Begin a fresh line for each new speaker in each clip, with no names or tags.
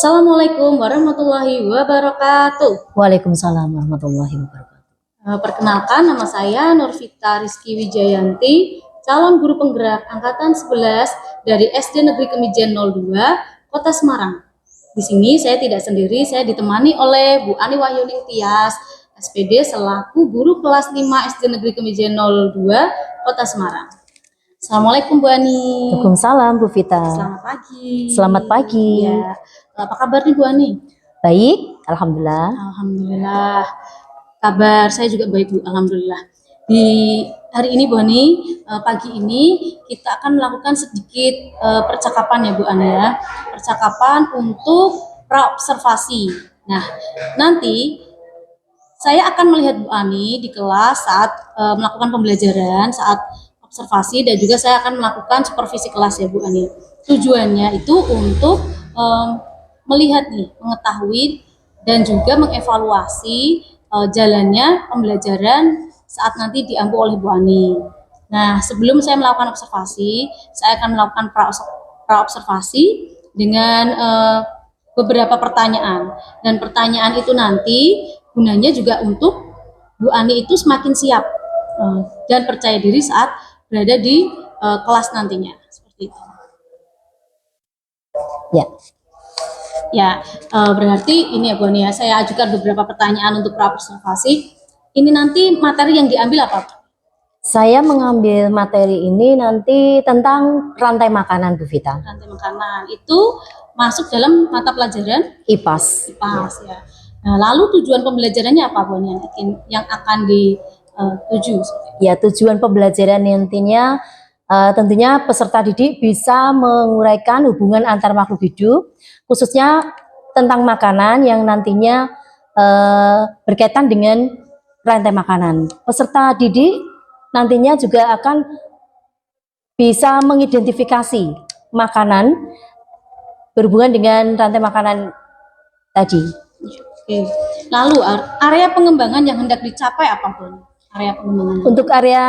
Assalamualaikum warahmatullahi wabarakatuh.
Waalaikumsalam warahmatullahi wabarakatuh.
Perkenalkan, nama saya Nurvita Rizky Wijayanti, calon guru penggerak angkatan 11 dari SD Negeri Kemijen 02, Kota Semarang. Di sini saya tidak sendiri, saya ditemani oleh Bu Ani Wahyuning Tias, SPD selaku guru kelas 5 SD Negeri Kemijen 02, Kota Semarang. Assalamualaikum Bu Ani.
Waalaikumsalam Bu Vita.
Selamat pagi.
Selamat pagi.
Ya. Apa kabar nih Bu Ani?
Baik, alhamdulillah.
Alhamdulillah. Kabar saya juga baik Bu, alhamdulillah. Di hari ini Bu Ani, pagi ini kita akan melakukan sedikit percakapan ya Bu Ani ya. Percakapan untuk praobservasi. Nah, nanti saya akan melihat Bu Ani di kelas saat melakukan pembelajaran, saat observasi, dan juga saya akan melakukan supervisi kelas ya Bu Ani. Tujuannya itu untuk melihat nih, mengetahui dan juga mengevaluasi jalannya pembelajaran saat nanti diampu oleh Bu Ani. Nah, sebelum saya melakukan observasi, saya akan melakukan praobservasi dengan beberapa pertanyaan. Dan pertanyaan itu nanti gunanya juga untuk Bu Ani itu semakin siap dan percaya diri saat berada di kelas nantinya, seperti itu.
Ya.
Ya, berarti ini ya Bu Ani ya, saya ajukan beberapa pertanyaan untuk praobservasi. Ini nanti materi yang diambil apa?
Saya mengambil materi ini nanti tentang rantai makanan Bu Vita.
Rantai makanan itu masuk dalam mata pelajaran
IPAS.
IPAS ya. Nah, lalu tujuan pembelajarannya apa Bu Ani yang akan dituju?
Ya, tujuan pembelajaran nantinya tentunya peserta didik bisa menguraikan hubungan antar makhluk hidup, khususnya tentang makanan yang nantinya berkaitan dengan rantai makanan. Peserta didik nantinya juga akan bisa mengidentifikasi makanan berhubungan dengan rantai makanan tadi.
Oke. Lalu area pengembangan yang hendak dicapai apa Bu? Area pengembangan.
Untuk area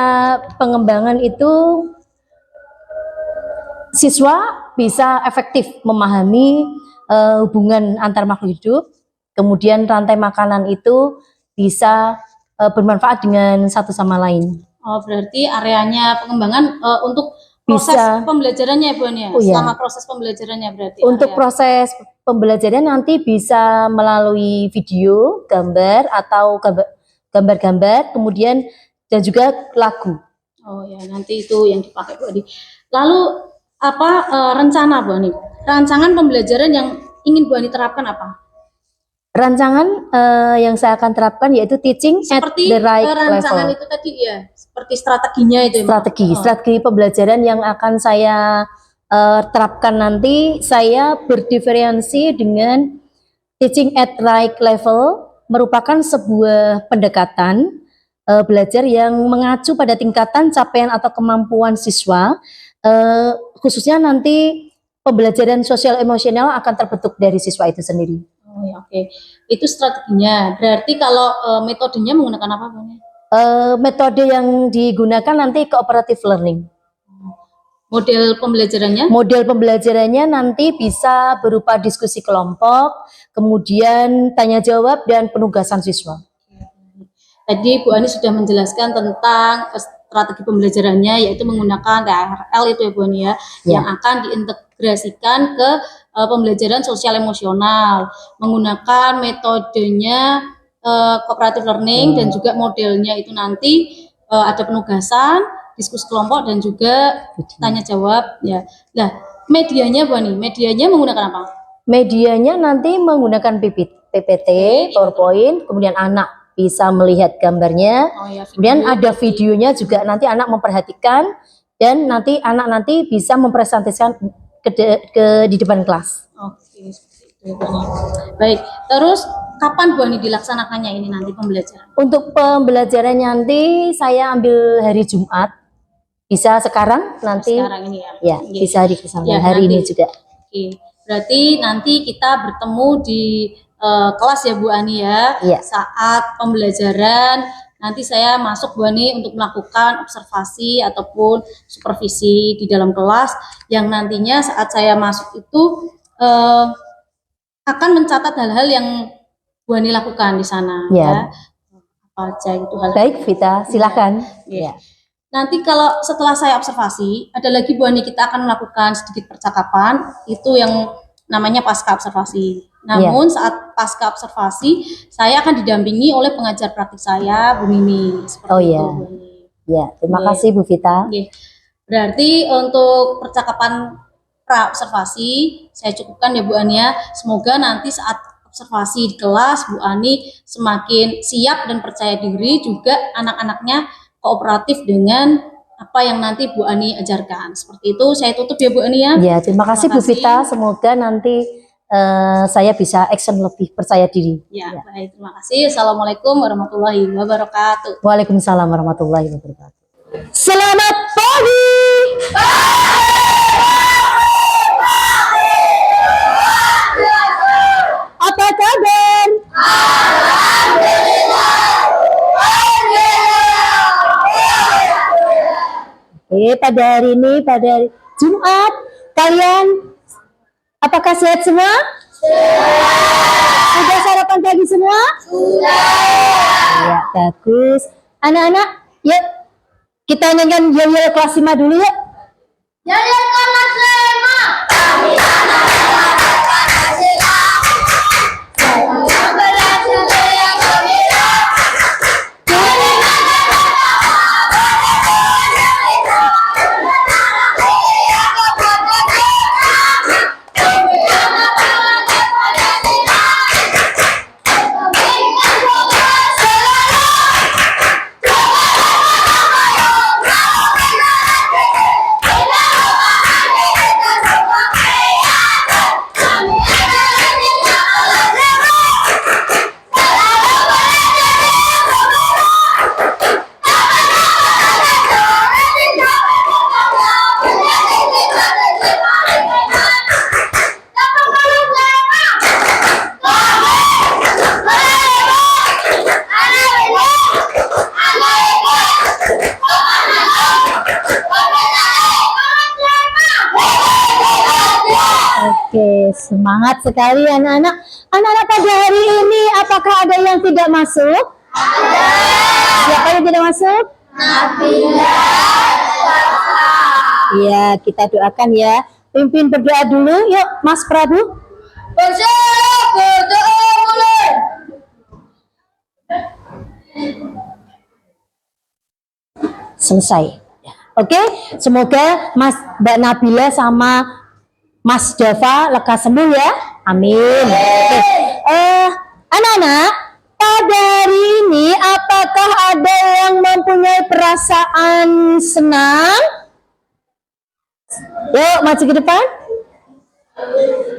pengembangan itu siswa bisa efektif memahami hubungan antar makhluk hidup, kemudian rantai makanan itu bisa bermanfaat dengan satu sama lain.
Oh, berarti areanya pengembangan untuk proses pembelajarannya Bu Ani ya? Selama proses pembelajarannya berarti.
Untuk proses pembelajaran nanti bisa melalui video, gambar atau gambar-gambar, kemudian dan juga lagu.
Oh ya, nanti itu yang dipakai Bu Ani. Lalu apa rencana Bu Ani? Rancangan pembelajaran yang ingin Bu Ani terapkan apa?
Rancangan yang saya akan terapkan yaitu teaching
seperti
at the right
rancangan
level.
Itu tadi ya, seperti strateginya itu ya.
Strategi pembelajaran yang akan saya terapkan nanti, saya berdiferensi dengan teaching at right level, merupakan sebuah pendekatan belajar yang mengacu pada tingkatan capaian atau kemampuan siswa, khususnya nanti pembelajaran sosial emosional akan terbentuk dari siswa itu sendiri.
Oh ya, oke. Itu strateginya. Berarti kalau metodenya menggunakan apa Bu?
Metode yang digunakan nanti cooperative learning.
Model pembelajarannya?
Model pembelajarannya nanti bisa berupa diskusi kelompok, kemudian tanya jawab dan penugasan siswa.
Tadi Bu Ani sudah menjelaskan tentang strategi pembelajarannya, yaitu menggunakan TRL itu ya Bu Ani ya, yang akan diintegrasikan ke pembelajaran sosial emosional, menggunakan metodenya cooperative learning, dan juga modelnya itu nanti ada penugasan, diskusi kelompok, dan juga tanya jawab ya. Nah, medianya Bu Ani, medianya menggunakan apa?
Medianya nanti menggunakan PPT, PowerPoint, kemudian anak bisa melihat gambarnya, kemudian ada videonya juga, nanti anak memperhatikan, dan nanti anak bisa mempresentasikan di depan kelas.
Oke, seperti itu. Baik, terus kapan Bu Ani dilaksanakannya ini nanti pembelajaran?
Untuk pembelajaran nanti saya ambil hari Jumat, bisa sekarang nanti.
Sekarang ini ya?
Ya, bisa dilaksanakan hari ini juga.
Oke, berarti nanti kita bertemu di kelas ya Bu Ani ya, saat pembelajaran nanti saya masuk Bu Ani untuk melakukan observasi ataupun supervisi di dalam kelas, yang nantinya saat saya masuk itu akan mencatat hal-hal yang Bu Ani lakukan di sana
Ya.
ya. Apa aja itu hal.
Baik, Vita, silakan.
Ya. Nanti kalau setelah saya observasi, ada lagi Bu Ani, kita akan melakukan sedikit percakapan, itu yang namanya pasca observasi. Namun saat pasca observasi, saya akan didampingi oleh pengajar praktik saya, Bu Mimi. Seperti itu, Bu Ani.
Ya, terima kasih Bu Vita.
Berarti untuk percakapan pra observasi saya cukupkan ya Bu Ani ya. Semoga nanti saat observasi di kelas Bu Ani semakin siap dan percaya diri, juga anak-anaknya kooperatif dengan apa yang nanti Bu Ani ajarkan. Seperti itu, saya tutup ya Bu Ani ya.
Ya, terima kasih Bu Vita. Semoga nanti saya bisa action lebih percaya diri.
Ya, baik, terima kasih. Assalamualaikum warahmatullahi wabarakatuh.
Waalaikumsalam warahmatullahi wabarakatuh. Selamat pagi. Apa kabar? Pada hari ini, pada hari Jumat, kalian apakah sehat semua? Sudah sarapan pagi semua? Sudah. Ya, bagus. Anak-anak, yuk kita nyanyikan Yoyo kelas 5 dulu yuk.
Yoyo kelas 5. Kami anak-anak Pancasila. Semoga berhasil yang gembira.
Oke, semangat sekali anak-anak. Anak-anak pada hari ini apakah ada yang tidak masuk? Ada. Siapa yang tidak masuk?
Nabila.
Ya, kita doakan ya. Pimpin berdoa dulu, yuk Mas Prabu.
Bersiap, berdoa mulai.
Selesai. Oke, semoga Mbak Nabila sama Mas Dava lekas sembuh ya. Amin. Oke. Anak-anak, pada hari ini apakah ada yang mempunyai perasaan senang? Yuk, maju ke depan.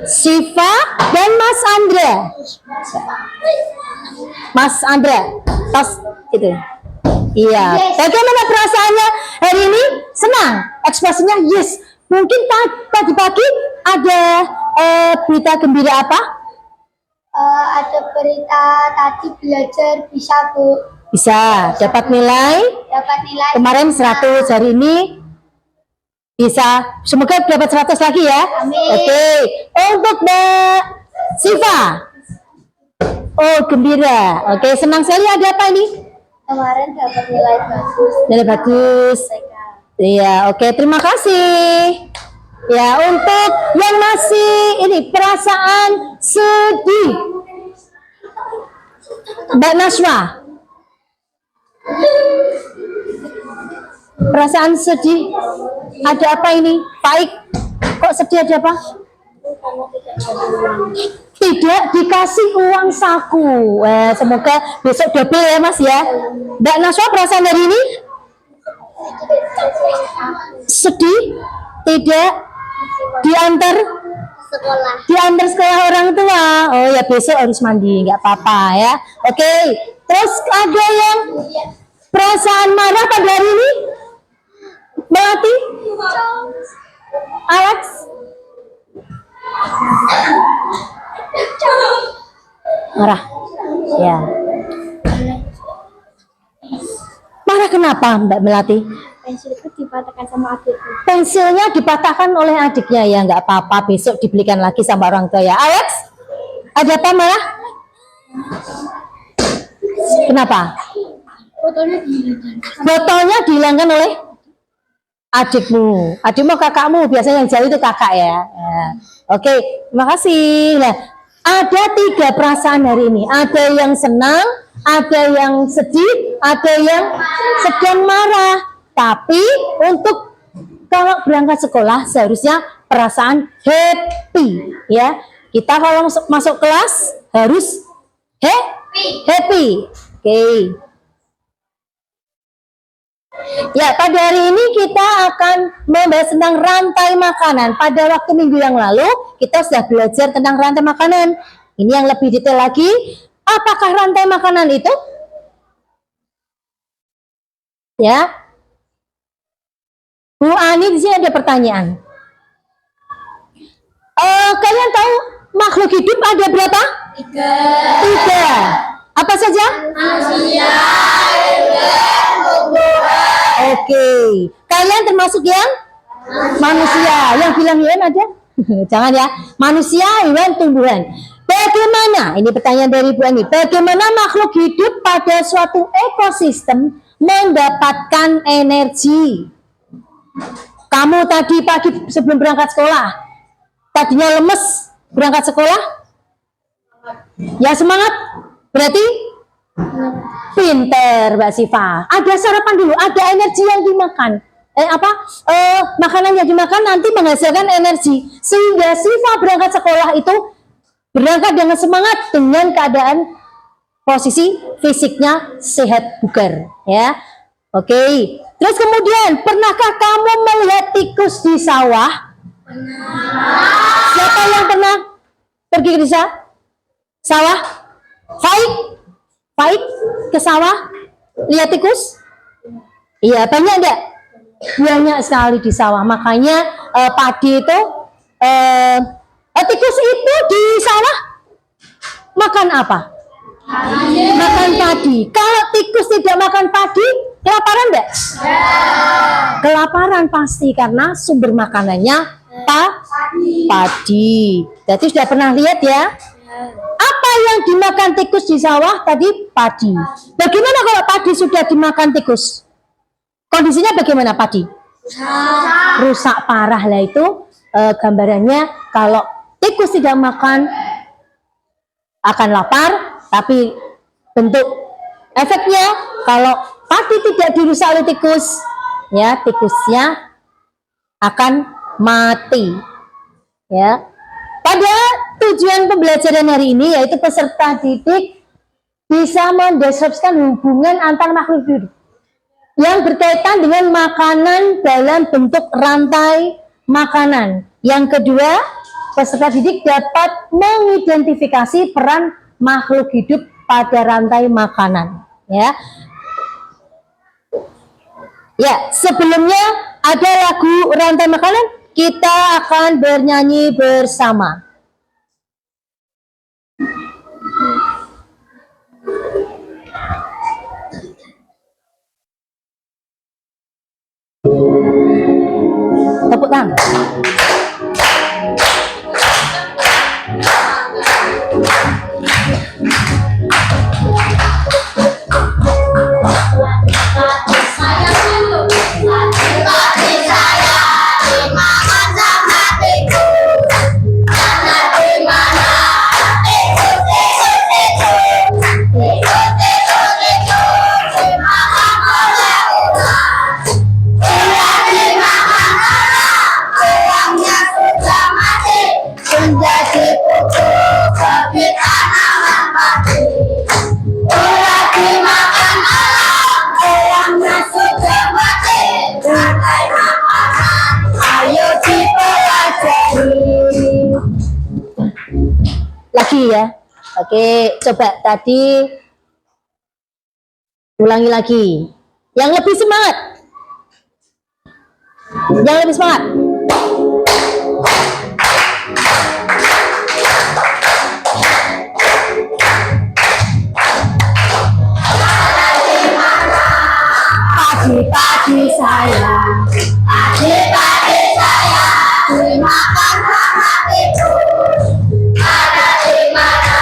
Siva dan Mas Andra. Mas Andra, tas gitu. Iya. Bagaimana perasaannya hari ini? Senang. Ekspresinya yes. Mungkin tadi pagi ada berita gembira apa?
Ada berita tadi belajar bisa Bu.
Bisa. Dapat nilai?
Dapat nilai.
Kemarin 100, hari ini bisa. Semoga dapat 100 lagi ya.
Amin.
Oke. Untuk Mbak Siva. Oh, gembira. Oke, senang sekali. Ada apa ini?
Kemarin dapat nilai bagus.
Nilai bagus. Iya, oke, terima kasih. Ya, untuk yang masih ini perasaan sedih, Mbak Naswa. Perasaan sedih, ada apa ini? Baik, kok sedih, ada apa? Tidak dikasih uang saku. Semoga besok double ya Mas ya. Mbak Naswa, perasaan hari ini? Sedih, tidak diantar sekolah orang tua. Oh ya, besok harus mandi, nggak apa-apa ya. Oke, terus ada yang perasaan marah pada hari ini? Melati, Alex, marah ya. Marah kenapa Mbak Melati?
Pensilku dipatahkan sama adikku.
Pensilnya dipatahkan oleh adiknya, ya nggak apa-apa, besok dibelikan lagi sama orang tua ya. Alex? Ada apa malah? Kenapa? Botolnya dihilangkan oleh adikmu. Adikmu kakakmu, biasanya yang jauh itu kakak ya. Oke, terima kasih. Nah, ada 3 perasaan hari ini. Ada yang senang, ada yang sedih, ada yang sedang marah. Tapi untuk kalau berangkat sekolah seharusnya perasaan happy ya. Kita kalau masuk kelas harus happy. Oke. Ya, pada hari ini kita akan membahas tentang rantai makanan. Pada waktu minggu yang lalu, kita sudah belajar tentang rantai makanan. Ini yang lebih detail lagi. Apakah rantai makanan itu? Ya. Bu Ani, di sini ada pertanyaan. Kalian tahu makhluk hidup ada berapa? 3. Apa saja? Manusia, oke. Kalian termasuk yang manusia. Yang bilang hewan ada? Jangan ya. Manusia, hewan, tumbuhan. Bagaimana? Ini pertanyaan dari Bu Ani. Bagaimana makhluk hidup pada suatu ekosistem mendapatkan energi? Kamu tadi pagi sebelum berangkat sekolah, tadinya lemes berangkat sekolah? Ya semangat. Berarti pinter Mbak Siva. Ada sarapan dulu, ada energi yang dimakan. Makanan yang dimakan nanti menghasilkan energi sehingga Siva berangkat sekolah itu berangkat dengan semangat, dengan keadaan posisi fisiknya sehat bugar ya. Oke. Terus kemudian, pernahkah kamu melihat tikus di sawah? Siapa yang pernah pergi ke sawah? Faik ke sawah lihat tikus? Iya, banyak enggak? Banyak sekali di sawah. Makanya padi itu tikus itu di sawah makan apa? Makan padi. Kalau tikus tidak makan padi, kelaparan enggak? Kelaparan pasti karena sumber makanannya padi. Jadi sudah pernah lihat ya? Apa yang dimakan tikus di sawah tadi? Padi. Bagaimana kalau padi sudah dimakan tikus? Kondisinya bagaimana padi? Rusak parah lah itu gambarannya. Kalau tikus tidak makan akan lapar, tapi bentuk efeknya kalau padi tidak dirusak oleh tikus, ya tikusnya akan mati. Ya. Pada tujuan pembelajaran hari ini yaitu peserta didik bisa mendeskripsikan hubungan antar makhluk hidup yang berkaitan dengan makanan dalam bentuk rantai makanan. Yang kedua, peserta didik dapat mengidentifikasi peran makhluk hidup pada rantai makanan. Ya, sebelumnya ada lagu rantai makanan. Kita akan bernyanyi bersama. Tepuk tangan. Lagi ya. Oke, coba tadi ulangi lagi. Yang lebih semangat. Yang lebih semangat. Pagi-pagi saya, pagi-pagi saya dimakan sama tikus. Ada di mana?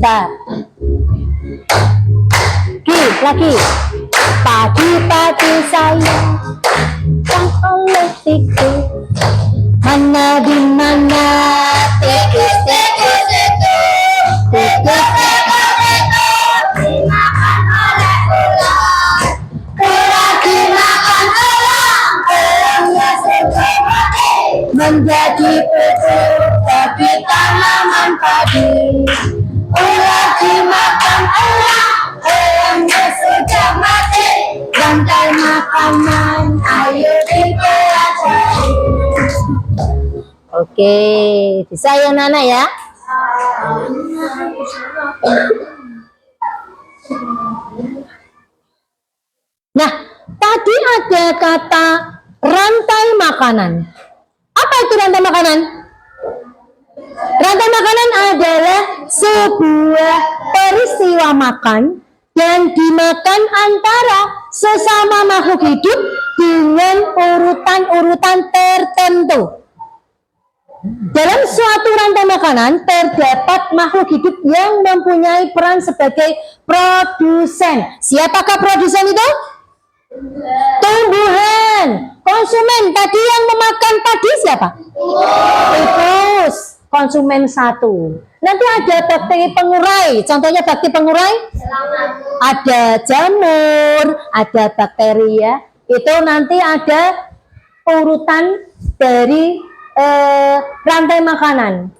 Ta. Lagi. Pagi-pagi saya yang oleh tikus. Mana di mana tikus tikus tikus
Dimakan oleh ular.
ular dimakan elang, elangnya sudah mati menjadi pupuk bagi tanaman padi. Ular dimakan elang, elangnya sudah mati, rantai makanan ayo dipelajari. Oke, bisa ya Nana ya? Nah, tadi ada kata rantai makanan. Apa itu rantai makanan? Rantai makanan adalah sebuah peristiwa makan yang dimakan antara sesama makhluk hidup dengan urutan-urutan tertentu. Dalam suatu rantai makanan terdapat makhluk hidup yang mempunyai peran sebagai produsen. Siapakah produsen itu? Tumbuhan. Konsumen tadi yang memakan padi siapa? Tikus. Konsumen satu. Nanti ada bakteri pengurai. Contohnya bakteri pengurai? Ada jamur, ada bakteri ya. Itu nanti ada urutan dari rantai makanan.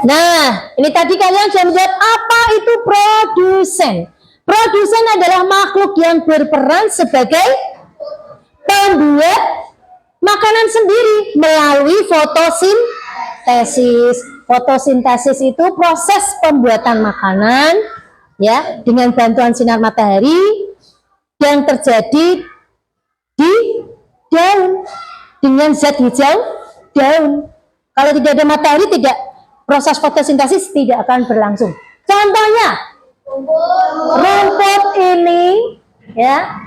Nah, ini tadi kalian sudah menjawab apa itu produsen. Produsen adalah makhluk yang berperan sebagai pembuat makanan sendiri melalui fotosintesis. Fotosintesis itu proses pembuatan makanan ya dengan bantuan sinar matahari yang terjadi di daun dengan zat hijau daun. Kalau tidak ada matahari, tidak proses fotosintesis tidak akan berlangsung. Contohnya rumput ini ya.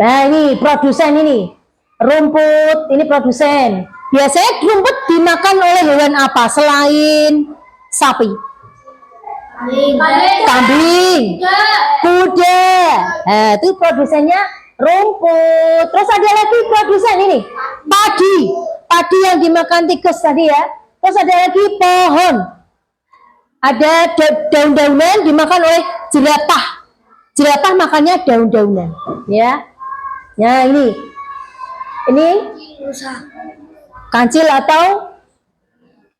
Nah, ini produsen ini. Rumput ini produsen. Biasanya rumput dimakan oleh hewan apa selain sapi? Kambing, kuda. Nah, itu produsennya rumput. Terus ada lagi produsen ini, padi. Padi yang dimakan tikus tadi ya. Terus ada lagi pohon. Ada daun-daunan dimakan oleh jerapah. Jerapah makannya daun-daunan, ya. Nah, ini kancil atau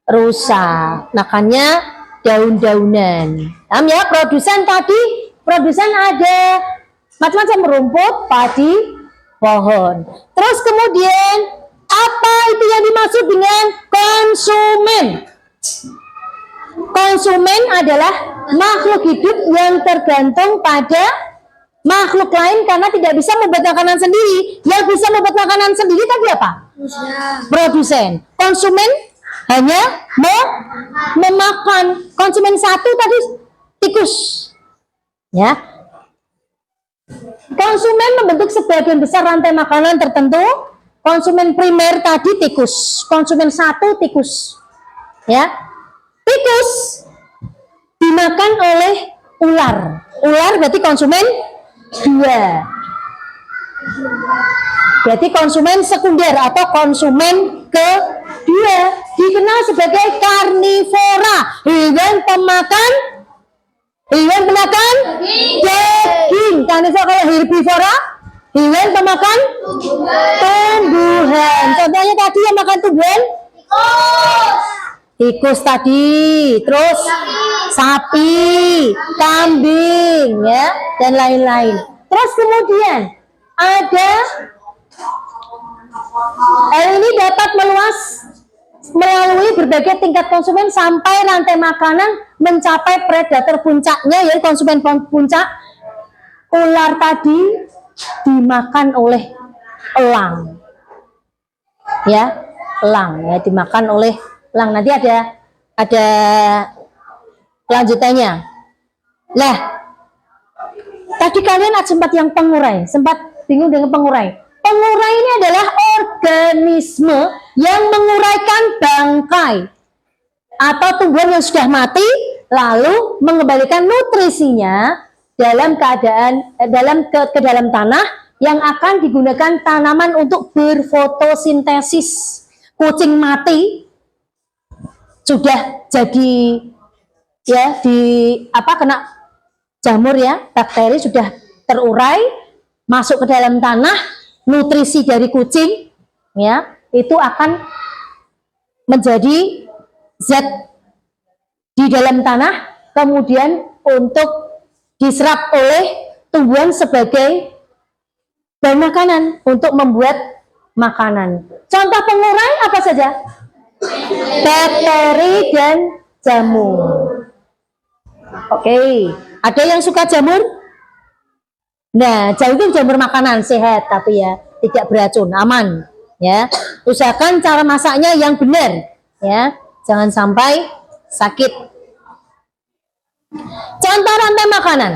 rusa, makannya daun-daunan. Paham ya? Produsen tadi, produsen ada macam-macam rumput, padi, pohon. Terus kemudian apa itu yang dimaksud dengan konsumen? Konsumen adalah makhluk hidup yang tergantung pada makhluk lain karena tidak bisa membuat makanan sendiri. Yang bisa membuat makanan sendiri tadi apa? Produsen. Konsumen hanya memakan. Konsumen satu tadi tikus. Ya. Konsumen membentuk sebagian besar rantai makanan tertentu. Konsumen primer tadi tikus. Konsumen satu tikus. Ya. Tikus dimakan oleh ular. Ular berarti konsumen dua. Berarti konsumen sekunder atau konsumen kedua. Dikenal sebagai karnivora, hewan pemakan daging. Karnivora kalau herbivora, hewan pemakan tumbuhan. Contohnya tadi yang makan tumbuhan tikus tadi, terus sapi, kambing, ya, dan lain-lain. Terus kemudian ada ini dapat meluas melalui berbagai tingkat konsumen sampai rantai makanan mencapai predator puncaknya, yaitu konsumen puncak. Ular tadi dimakan oleh elang, ya, elang, ya, dimakan oleh elang. Nanti ada kelanjutannya. Nah, tadi kalian sempat yang pengurai, sempat bingung dengan pengurai. Pengurai ini adalah organisme yang menguraikan bangkai atau tumbuhan yang sudah mati, lalu mengembalikan nutrisinya dalam keadaan ke dalam tanah yang akan digunakan tanaman untuk berfotosintesis. Kucing mati sudah jadi ya kena jamur ya, bakteri sudah terurai masuk ke dalam tanah, nutrisi dari kucing ya itu akan menjadi zat di dalam tanah, kemudian untuk diserap oleh tumbuhan sebagai bahan makanan untuk membuat makanan. Contoh pengurai apa saja? Bakteri dan jamur. Oke, ada yang suka jamur? Nah, jamur makanan sehat tapi ya tidak beracun, aman ya. Usahakan cara masaknya yang benar ya, jangan sampai sakit. Contoh rantai makanan.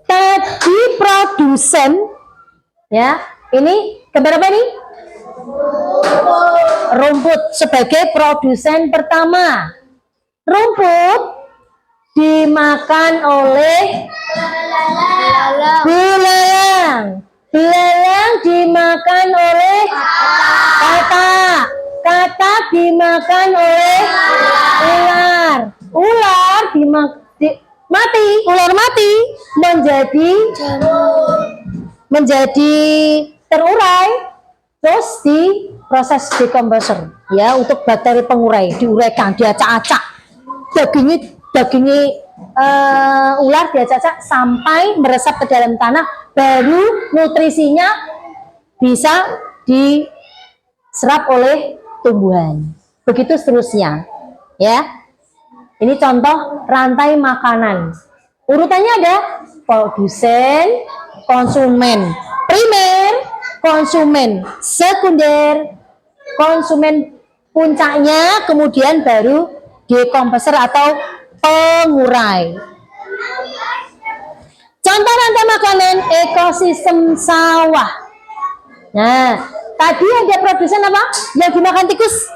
Tadi produsen ya, ini gambar apa nih? Rumput sebagai produsen pertama. Rumput dimakan oleh belalang. Belalang dimakan oleh katak. Katak dimakan oleh ular. Ular ular mati menjadi terurai, terus di proses dekomposer ya untuk bakteri pengurai, diuraikan, diacak-acak dagingnya ular diacak-acak sampai meresap ke dalam tanah, baru nutrisinya bisa diserap oleh tumbuhan, begitu seterusnya ya. Ini contoh rantai makanan. Urutannya ada produsen, konsumen primer, konsumen sekunder, konsumen puncaknya, kemudian baru dekomposer atau pengurai. Contoh rantai makanan ekosistem sawah. Nah, tadi ada produsen apa yang dimakan tikus?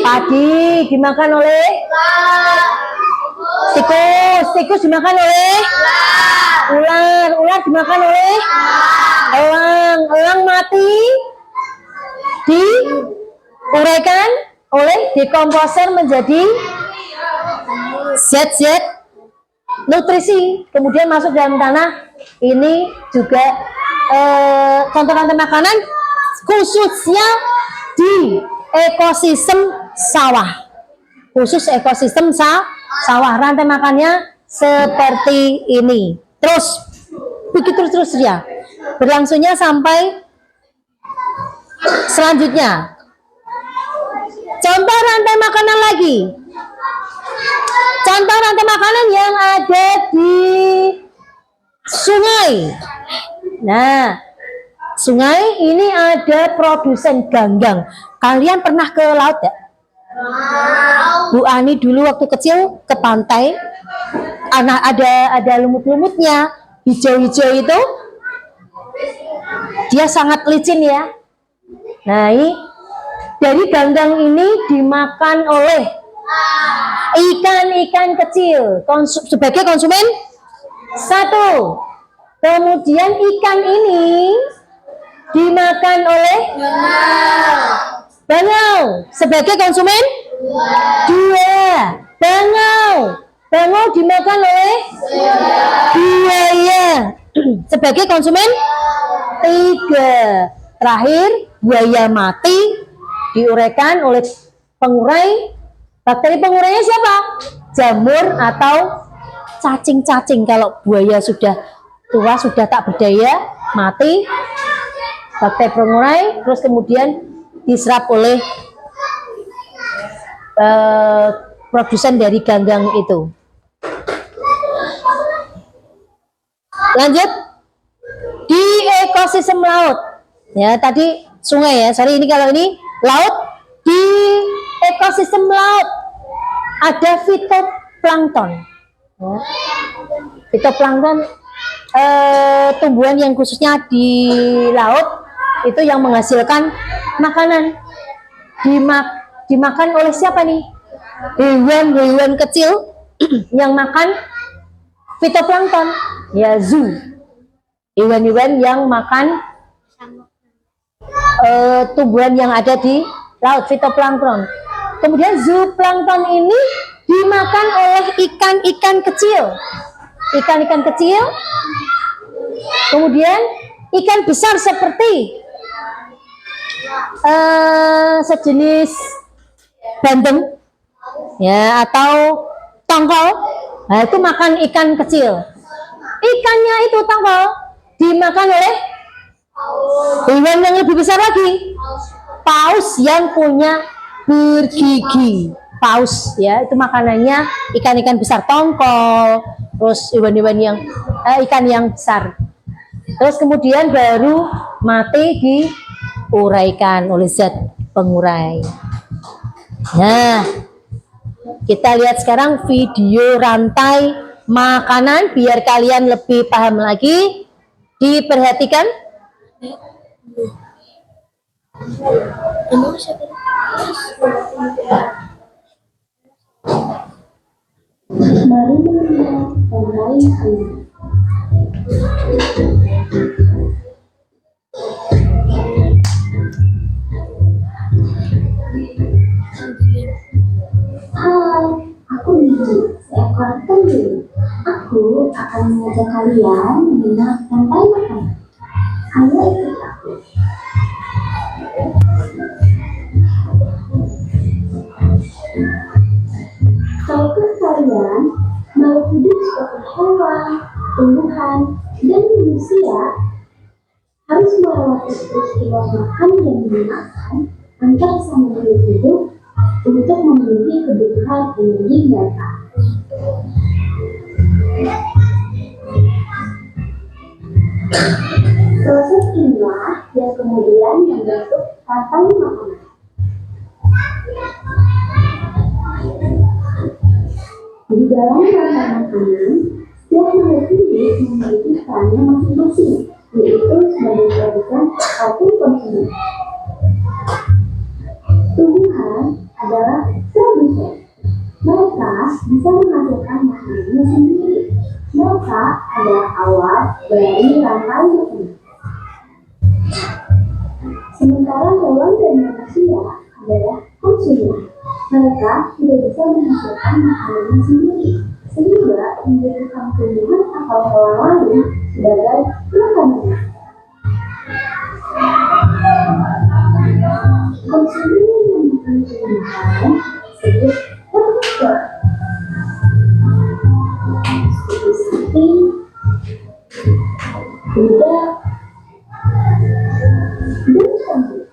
Padi dimakan oleh tikus dimakan oleh ular dimakan oleh elang mati diuraikan oleh dekomposer menjadi zat-zat nutrisi, kemudian masuk dalam tanah. Ini juga contoh rantai makanan khususnya di ekosistem sawah, khusus ekosistem sawah, rantai makannya seperti ini. Terus begitu terus ya, berlangsungnya sampai selanjutnya. Contoh rantai makanan lagi, contoh rantai makanan yang ada di sungai. Nah, sungai ini ada produsen ganggang. Kalian pernah ke laut ya? Bu Ani dulu waktu kecil ke pantai, ada lumut-lumutnya, hijau-hijau itu, dia sangat licin ya. Nah, ini dari ganggang ini dimakan oleh ikan-ikan kecil sebagai konsumen satu. Kemudian ikan ini dimakan oleh bangau sebagai konsumen dua. Bangau dimakan oleh buaya sebagai konsumen tiga. Terakhir, buaya mati diuraikan oleh pengurai. Bakteri pengurainya siapa? Jamur atau cacing-cacing. Kalau buaya sudah tua, sudah tak berdaya, mati, bakteri pengurai, terus kemudian diserap oleh produsen dari ganggang itu. Lanjut di ekosistem laut ya, tadi sungai ya, sorry, ini kalau ini laut. Di ekosistem laut ada fitoplankton ya. Fitoplankton tumbuhan yang khususnya di laut itu yang menghasilkan makanan. Dimakan oleh siapa nih? Hewan-hewan kecil yang makan fitoplankton, ya zoo. Hewan-hewan yang makan tumbuhan yang ada di laut, fitoplankton. Kemudian zooplankton ini dimakan oleh ikan-ikan kecil. Ikan-ikan kecil, kemudian ikan besar seperti sejenis bandeng, ya, atau tongkol. Nah, itu makan ikan kecil. Ikannya itu tongkol dimakan oleh hewan yang lebih besar lagi, paus yang punya bergigi. Paus, ya, itu makanannya ikan-ikan besar, tongkol, terus hewan-hewan yang ikan yang besar. Terus kemudian baru mati diuraikan oleh zat pengurai. Nah, kita lihat sekarang video rantai makanan biar kalian lebih paham lagi. Diperhatikan.
Mari melihat pemain ini. Hai, aku Niji, seekor penyu. Aku akan mengajak kalian mengenal rantai makanan. Ayo ikut aku. Tahukah kalian, makhluk hidup seperti hewan, tumbuhan, dan manusia harus melewati peristiwa makan dan memakan antar sama makhluk hidup untuk memenuhi kebutuhan energi mereka. Proses inilah yang kemudian membentuk rantai makanan. Di dalam rantai makanan, setiap makhluk hidup memiliki perannya masing-masing, yaitu sebagai produsen ataupun konsumen. Tumbuhan adalah produsen. Mereka bisa menghasilkan makanannya sendiri. Mereka adalah awal dari rantai makanan. Sementara hewan dan manusia adalah konsumen. Mereka tidak bisa menghasilkan makanannya sendiri, sehingga membutuhkan tumbuhan atau hewan lain sebagai makanan. Konsumen yang makan tumbuhan disebut produsen. Seperti sapi, kuda, dan kambing.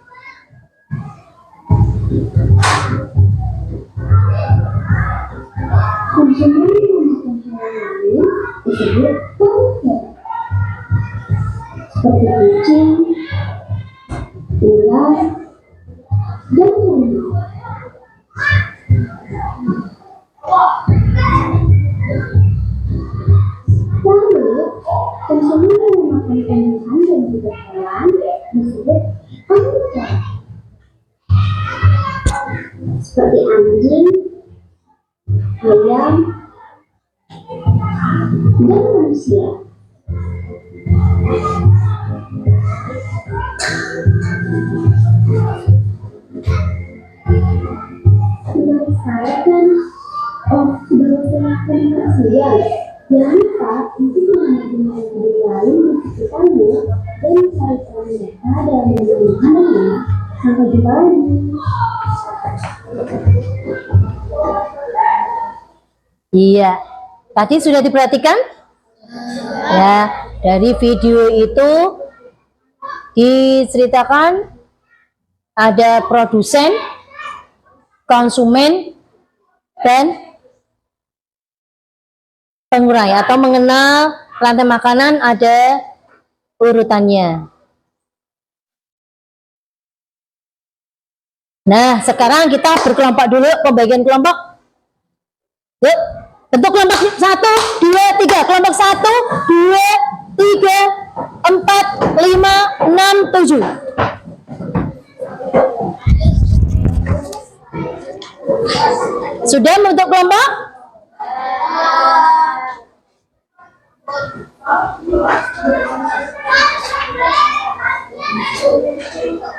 Konsumen yang makan hewan lain disebut produsen. Seperti kucing, ular, dan lainnya. Lalu, konsumen yang makan tumbuhan dan juga hewan disebut manusia. Seperti anjing, ayam, dan manusia. Menurut saya kan, baru terlakukan saja. Jangan lupa untuk menghadapi diri lain di sekitarmu dan mencari mereka dalam makanan. Sampai jumpa lagi.
Iya, tadi sudah diperhatikan? Ya, dari video itu diceritakan ada produsen, konsumen, dan pengurai atau mengenal rantai makanan ada urutannya. Nah, sekarang kita berkelompok dulu, pembagian kelompok. Yuk, bentuk kelompok 1, 2, 3. Kelompok 1, 2, 3, 4, 5, 6, 7. Sudah membentuk kelompok?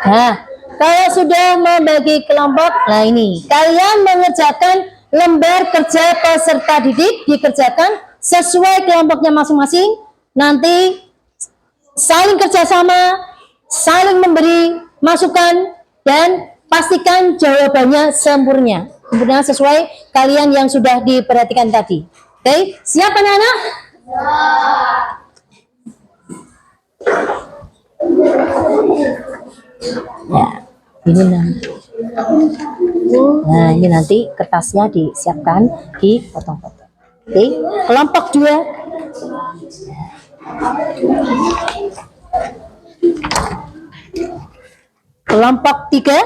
Nah, kalau sudah membagi kelompok, nah ini kalian mengerjakan lembar kerja peserta didik, dikerjakan sesuai kelompoknya masing-masing. Nanti saling kerjasama, saling memberi masukan, dan pastikan jawabannya sempurna sesuai kalian yang sudah diperhatikan tadi. Oke, siap anak-anak? Ya, ini nanti. Nah, ini nanti kertasnya disiapkan, dipotong-potong. Oke, kelompok 2. Kelompok 3.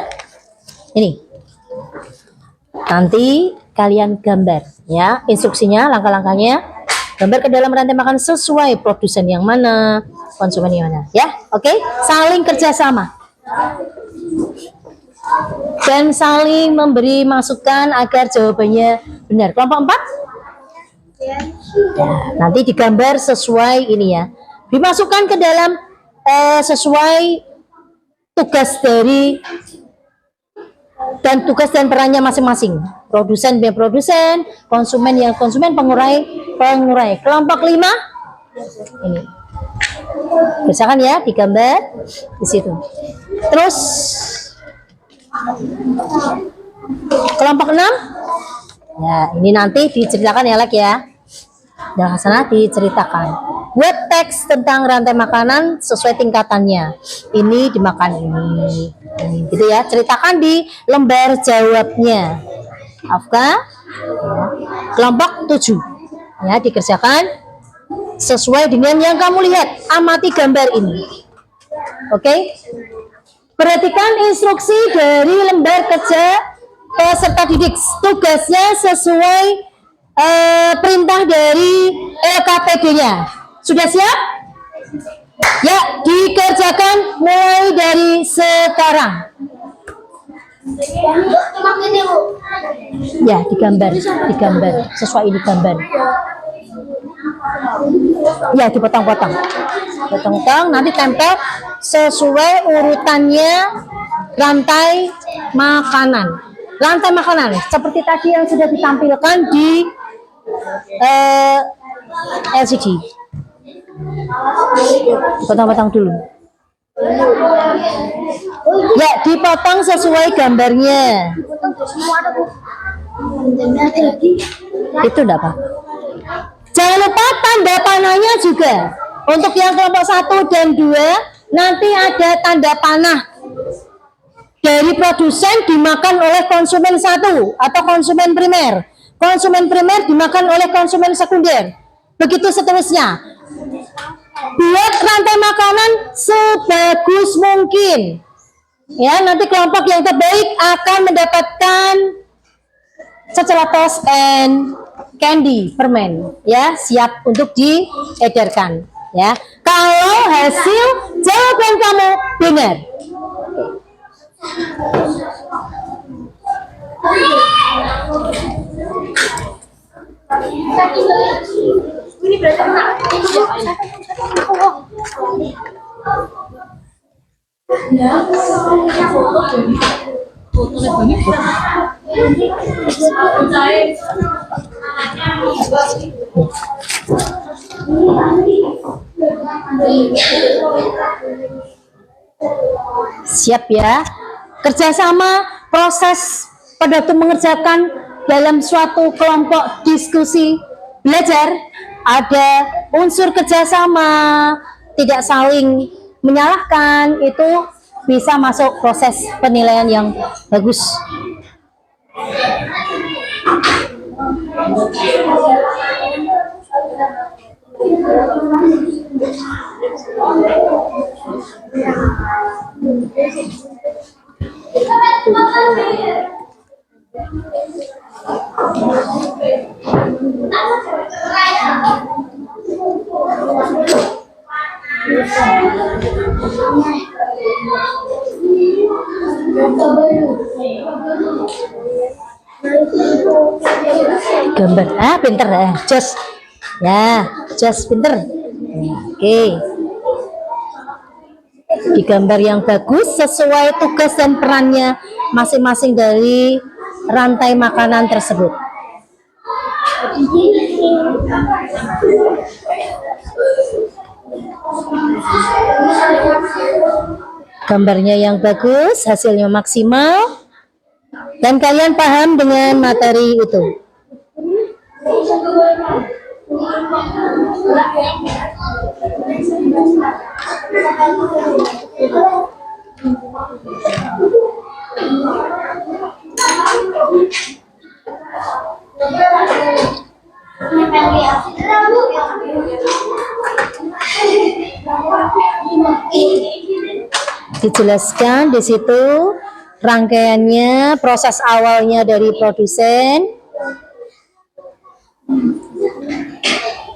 Ini. Nanti kalian gambar ya, instruksinya, langkah-langkahnya. Gambar ke dalam rantai makan sesuai produsen yang mana, konsumen yang mana, ya. Oke, saling kerjasama dan saling memberi masukan agar jawabannya benar. Kelompok 4, ya, nanti digambar sesuai ini ya, dimasukkan ke dalam sesuai tugas dari dan tugas dan perannya masing-masing. Produsen biar produsen, konsumen yang konsumen, pengurai. Kelompok 5 ini. Misalkan ya, digambar di situ. Terus kelompok 6. Ya, ini nanti diceritakan ya, Lek ya. Dan sana diceritakan. Buat teks tentang rantai makanan sesuai tingkatannya. Ini dimakan ini gitu ya. Ceritakan di lembar jawabnya. Afka. Kelompok 7. Ya, dikerjakan sesuai dengan yang kamu lihat. Amati gambar ini. Oke. Perhatikan instruksi dari lembar kerja peserta didik. Tugasnya sesuai perintah dari LKPD-nya. Sudah siap? Ya, dikerjakan mulai dari sekarang. Ya, digambar sesuai ini gambar. Ya, dipotong-potong. Potong-potong, nanti tempel sesuai urutannya rantai makanan. Rantai makanan seperti tadi yang sudah ditampilkan di LCD. Potong-potong dulu. Ya, dipotong sesuai gambarnya. Itu enggak apa. Jangan lupa tanda panahnya juga. Untuk yang kelompok 1 dan 2, nanti ada tanda panah dari produsen dimakan oleh konsumen 1 atau konsumen primer. Konsumen primer dimakan oleh konsumen sekunder. Begitu seterusnya. Buat rantai makanan sebagus mungkin. Ya, nanti kelompok yang terbaik akan mendapatkan coklat and candy permen. Ya, siap untuk diedarkan. Ya, kalau hasil jawaban kamu benar.
Ini berarti
siap ya. Kerjasama proses pada waktu mengerjakan dalam suatu kelompok diskusi belajar ada unsur kerjasama, tidak saling menyalahkan, itu bisa masuk proses penilaian yang bagus. Gambar, pinter ya, just ya, just pinter. Oke, digambar yang bagus sesuai tugas dan perannya masing-masing dari rantai makanan tersebut. Gambarnya yang bagus, hasilnya maksimal, dan kalian paham dengan materi itu. Dijelaskan di situ rangkaiannya, proses awalnya dari produsen,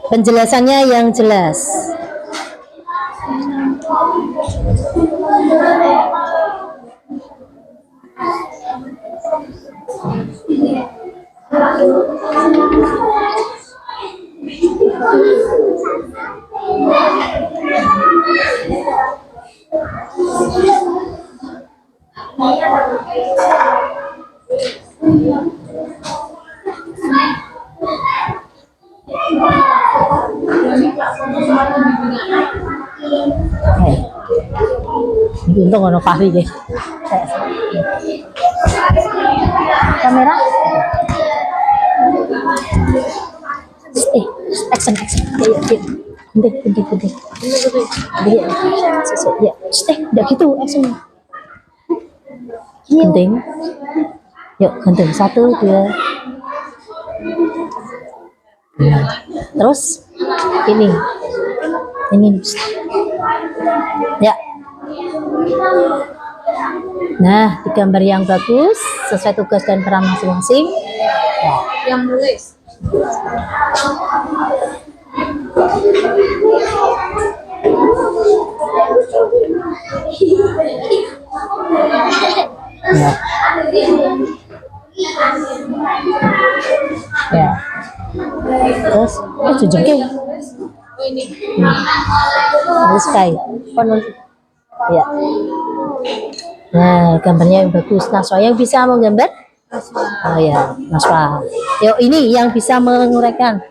penjelasannya yang jelas. Untung ono Fahri ya. Kamera. Action. Gunting. Ya, udah gitu action. Gunting. Yuk, gunting 1, 2. Terus ini. Ya. Nah, digambar yang bagus sesuai tugas dan peran masing-masing. Ya.
Yang nulis.
Ya. Ya. Terus, jengking. Terus kayak ya. Nah, gambarnya yang bagus. Naswa yang bisa menggambar? Oh ya, Naswa. Yuk, ini yang bisa menguraikan.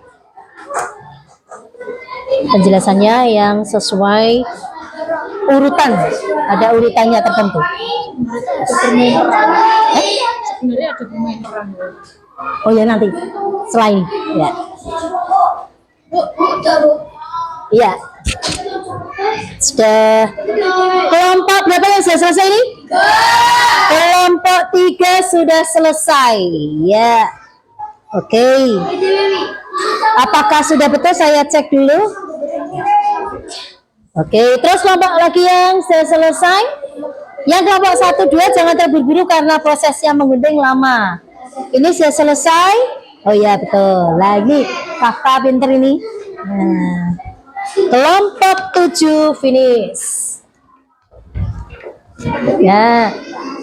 Penjelasannya yang sesuai urutan. Ada urutannya tertentu.
Sebenarnya ada bermain peran.
Oh ya, nanti selain ya. Iya. Sudah kelompok berapa yang sudah selesai ini? Kelompok 3 sudah selesai. Ya. Oke. Apakah sudah betul? Saya cek dulu. Oke, terus kelompok lagi yang sudah selesai. Yang kelompok 1, 2 jangan terburu-buru karena prosesnya menggunting lama. Ini sudah selesai. Oh iya betul. Lagi kakak pinter ini. Nah, kelompok 7 finish. Ya,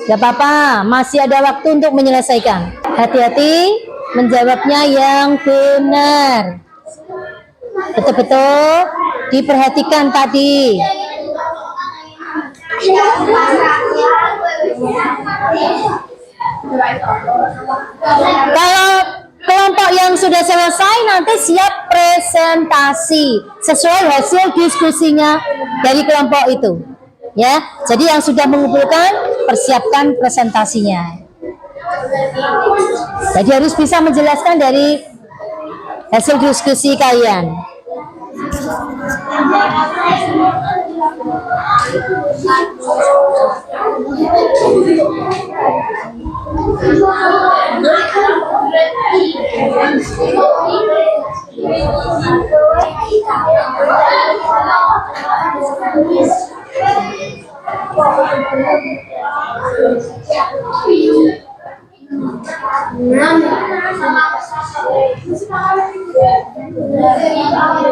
gak apa-apa, masih ada waktu untuk menyelesaikan. Hati-hati menjawabnya yang benar. Betul-betul diperhatikan tadi. Kalau kelompok yang sudah selesai nanti siap presentasi sesuai hasil diskusinya dari kelompok itu. Ya, jadi yang sudah mengumpulkan persiapkan presentasinya. Jadi harus bisa menjelaskan dari hasil diskusi kalian.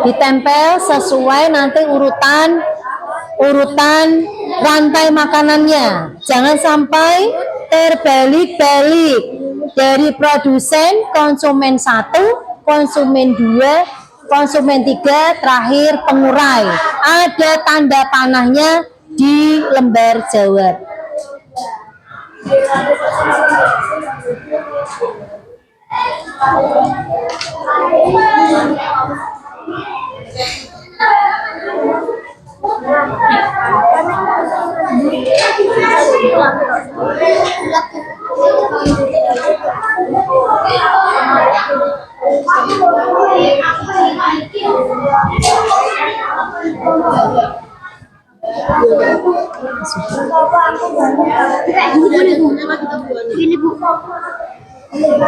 Ditempel sesuai nanti urutan urutan rantai makanannya. Jangan sampai terbalik-balik dari produsen, konsumen 1, konsumen 2, konsumen 3, terakhir pengurai. Ada tanda panahnya di lembar jawab.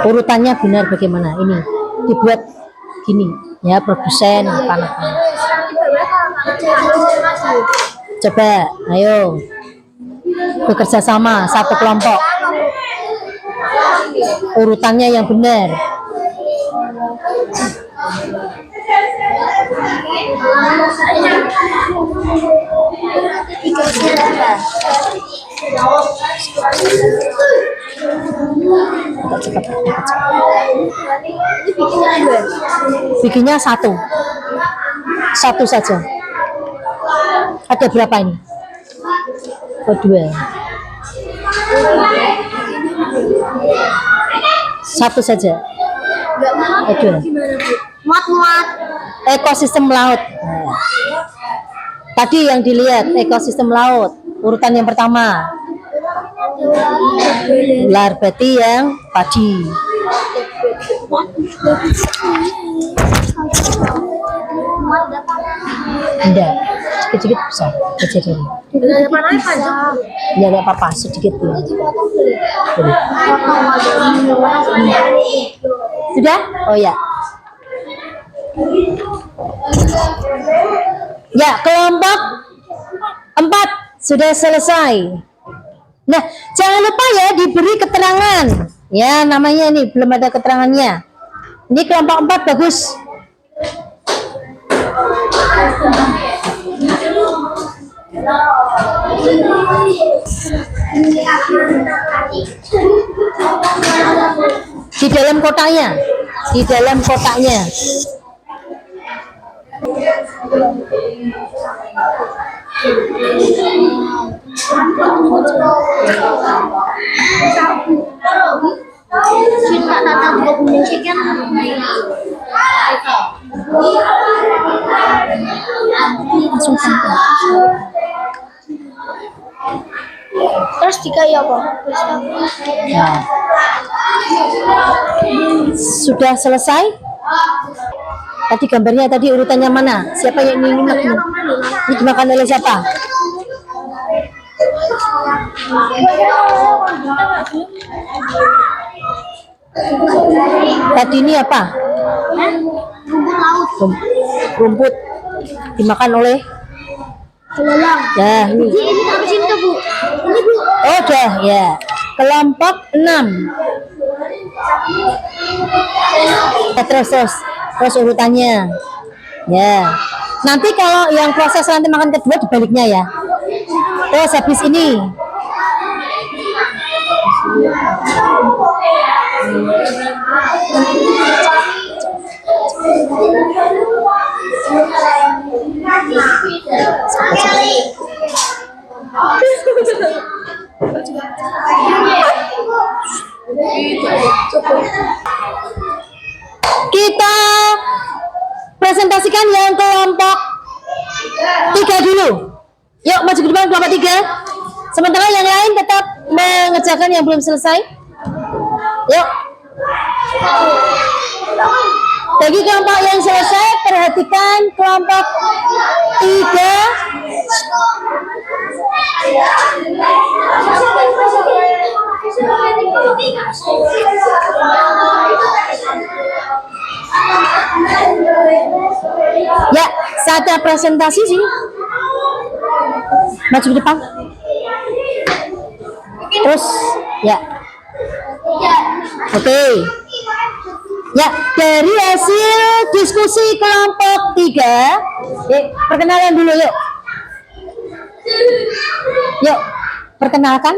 Urutannya benar bagaimana? Ini dibuat gini ya, produsen panahnya. Coba, ayo bekerja sama satu kelompok. Urutannya yang benar. Bikinnya satu saja. Ada berapa ini? Oh, 2. Satu saja. Aduh.
Muat.
Ekosistem laut. Nah, tadi yang dilihat ekosistem laut, urutan yang pertama. Ular, berarti yang padi. Enggak, sedikit-sedikit bisa kejadian. Ya, enggak apa-apa, sedikit ya. Sudah? Oh ya. Ya, kelompok 4 sudah selesai. Nah, jangan lupa ya diberi keterangan. Ya, namanya ini belum ada keterangannya. Ini kelompok 4 bagus. Di dalam kotaknya. Langsung sampai.
Terus dikaya apa?
Nah. Sudah selesai? Tadi gambarnya tadi urutannya mana? Siapa yang ingin makan? Ini dimakan oleh siapa? Tadi ini apa? Rumput dimakan oleh
Belalang.
ya ini.
Ini sampai sini tuh, Bu. Ini, Bu.
Oh, udah ya. Kelompok 6. Ya, terus urutannya. Ya. Nanti kalau yang proses nanti makan kedua dibaliknya ya. Terus habis ini. Kita presentasikan yang kelompok 3 dulu. Yuk maju ke depan kelompok 3. Sementara yang lain tetap mengerjakan yang belum selesai. Yuk. Bagi kelompok yang selesai, perhatikan kelompok 3. Ya, saatnya presentasi sini. Maju ke depan. Terus, ya. Oke. Ya, dari hasil diskusi kelompok 3, perkenalan dulu yuk. Yuk, perkenalkan,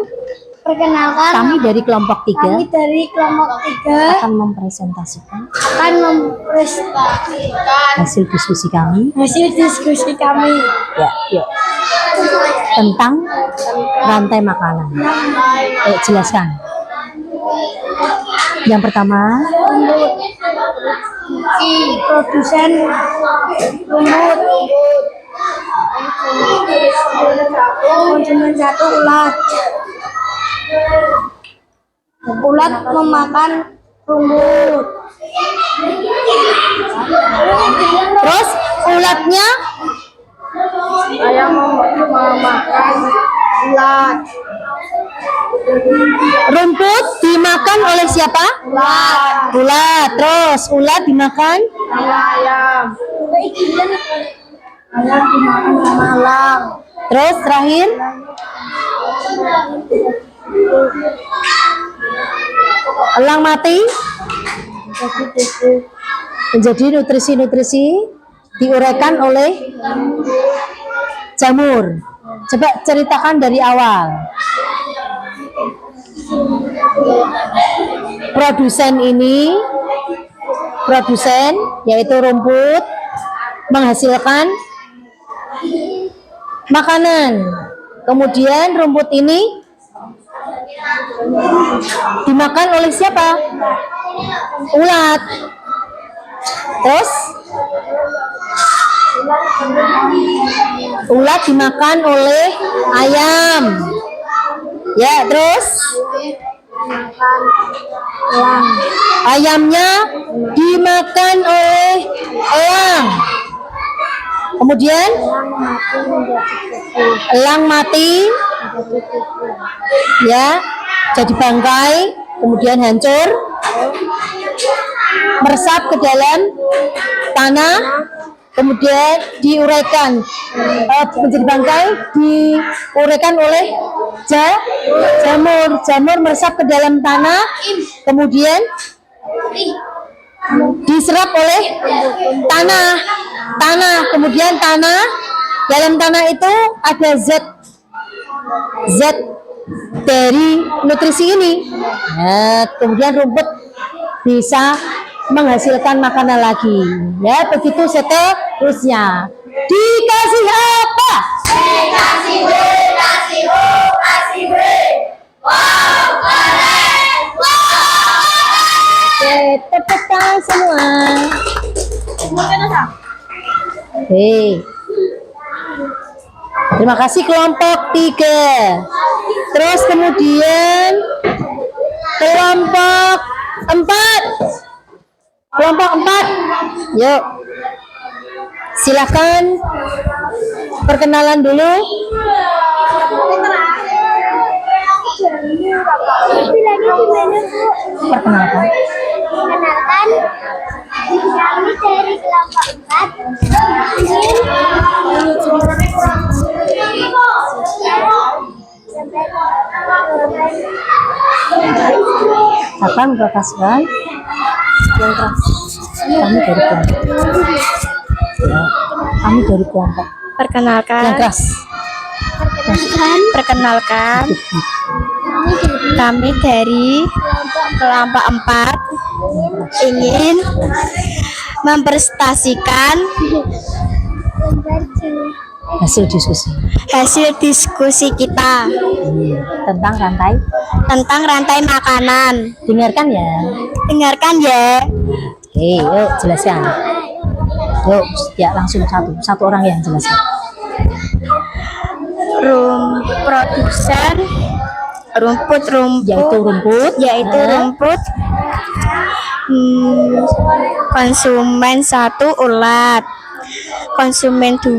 Perkenalkan,
kami dari kelompok 3
kami dari kelompok 3
akan mempresentasikan
akan mempresentasikan
hasil diskusi kami.
hasil diskusi kami
Ya, yuk. Tentang rantai makanan. Jelaskan. Yang pertama,
produsen rumput, konsumen satu ulat. Ulat memakan rumput.
terus ulatnya
Ayam memakan ulat.
rumput dimakan oleh siapa?
Ulat.
Ulat. Terus ulat dimakan
Sama ayam. Ayam dimakan sama elang.
terus terakhir elang mati menjadi nutrisi-nutrisi diuraikan oleh jamur. Coba ceritakan dari awal. Produsen yaitu rumput menghasilkan makanan. Kemudian rumput ini dimakan oleh siapa? Ulat. Terus ulat dimakan oleh ayam. Ya, terus ayamnya dimakan oleh elang. Kemudian elang mati, ya, jadi bangkai, kemudian hancur, meresap ke dalam tanah, kemudian diuraikan menjadi bangkai, diuraikan oleh jamur meresap ke dalam tanah, kemudian diserap oleh tanah, kemudian dalam tanah itu ada zat dari nutrisi ini. Nah, kemudian rumput bisa menghasilkan makanan lagi. Ya, begitu seterusnya. Dikasih apa?
Kasih B, kasih O, kasih B. Wow, keren.
Oke, tepuk tangan semua. Oke. Terima kasih kelompok 3. Terus kemudian kelompok 4. Kelompok 4. Yuk. Silakan perkenalan dulu. Perkenalkan.
Perkenalkan, kami dari kelompok 4
Akan memperkasihkan yang keras. Kami dari kelompok. Ya, kami dari kelompok yang
Perkenalkan,
keras.
kami dari kelompok 4 ingin mempresentasikan
Hasil diskusi
kita
tentang rantai
makanan.
dengarkan ya.
Dengarkan ya.
Oke, yuk jelaskan. Yuk, ya langsung satu orang yang jelaskan.
Produsen rumput
Yaitu rumput.
konsumen 1 ulat, konsumen 2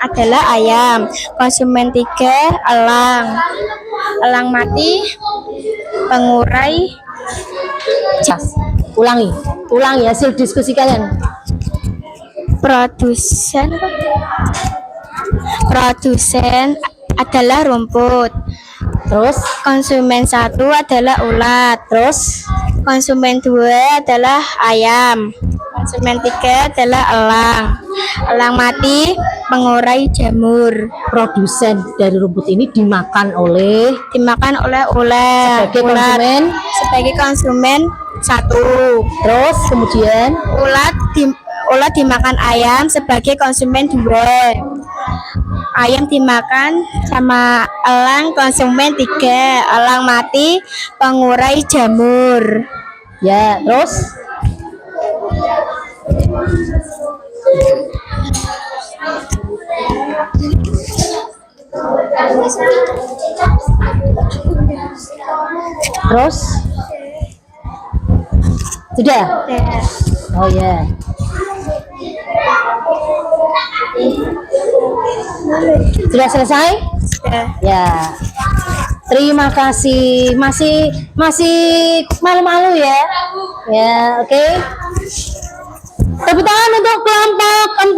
adalah ayam, konsumen 3 elang mati, pengurai.
Ulangi hasil diskusi kalian.
Produsen adalah rumput,
Terus,
konsumen 1 adalah ulat,
terus,
konsumen 2 adalah ayam, Konsumen 3 adalah elang. Elang mati mengurai jamur.
Produsen dari rumput ini dimakan oleh
Dimakan oleh ular.
sebagai konsumen.
Sebagai konsumen 1.
Terus kemudian
Ulat dimakan ayam sebagai konsumen 2. Ayam dimakan sama elang konsumen 3. Elang mati pengurai jamur.
ya, terus terus sudah. Oh ya. Sudah selesai? Ya. Terima kasih. Masih malu-malu ya. Ya, oke. Tepuk tangan untuk kelompok 4.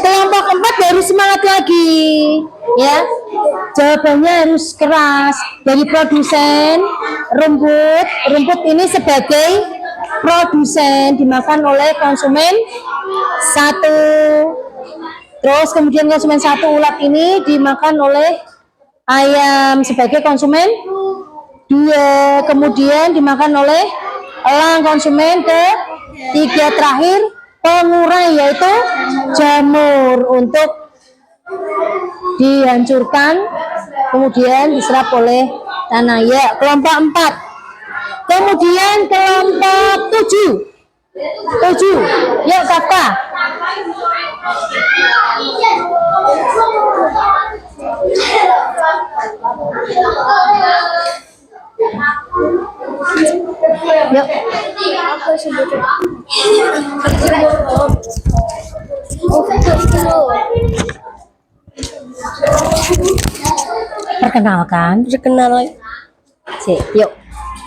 Kelompok 4 harus semangat lagi. Ya. Jawabannya harus keras. Dari produsen rumput ini sebagai produsen dimakan oleh konsumen 1. Terus kemudian konsumen 1 ulat ini dimakan oleh ayam sebagai konsumen 2. Kemudian dimakan oleh elang konsumen ke-3. Terakhir pengurai yaitu jamur untuk dihancurkan kemudian diserap oleh tanah. Ya, kelompok 4. Kemudian kelompok 7. Yuk Kata. Yuk. Perkenalkan. Yuk.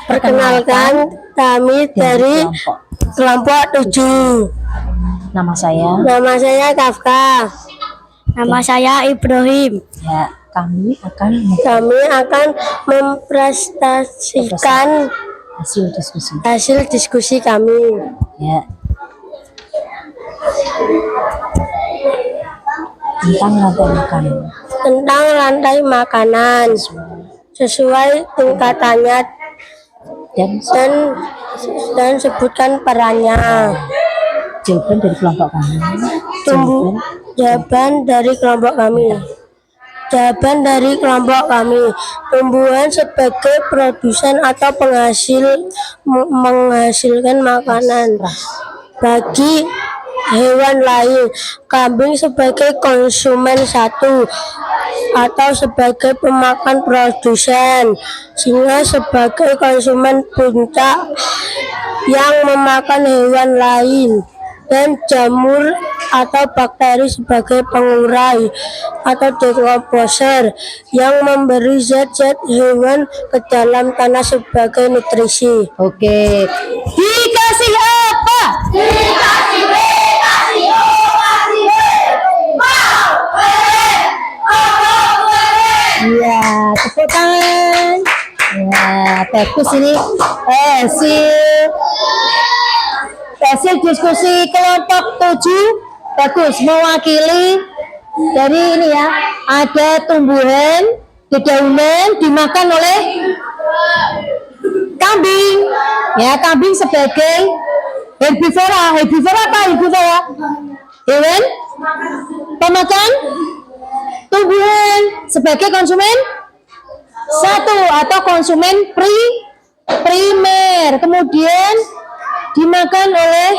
Perkenalkan, kami dari kelompok 7.
Nama saya.
Nama saya Kafka.
Nama saya Ibrahim.
Ya, kami akan
Mempresentasikan
hasil
diskusi kami.
ya tentang rantai makanan
sesuai tingkatannya dan sebutkan perannya.
jawaban dari kelompok kami.
Jawaban dari kelompok kami. Tumbuhan sebagai produsen atau penghasil menghasilkan makanan bagi hewan lain. Kambing sebagai konsumen 1 atau sebagai pemakan produsen. Singa sebagai konsumen puncak yang memakan hewan lain. Dan jamur atau bakteri sebagai pengurai atau decomposer yang memberi zat-zat hewan ke dalam tanah sebagai nutrisi.
Oke. Dikasih apa?
Dikasih B, kasih O, kasih B. Mau,
Iya, tepuk tangan. Ya, bagus ini. Hasil diskusi kelompok 7 bagus, mewakili dari ini ya. Ada tumbuhan, dedaunan dimakan oleh kambing. Ya, kambing sebagai herbivora. Herbivora apa herbivora? Hewan pemakan tumbuhan sebagai konsumen 1 atau konsumen primer. Kemudian dimakan oleh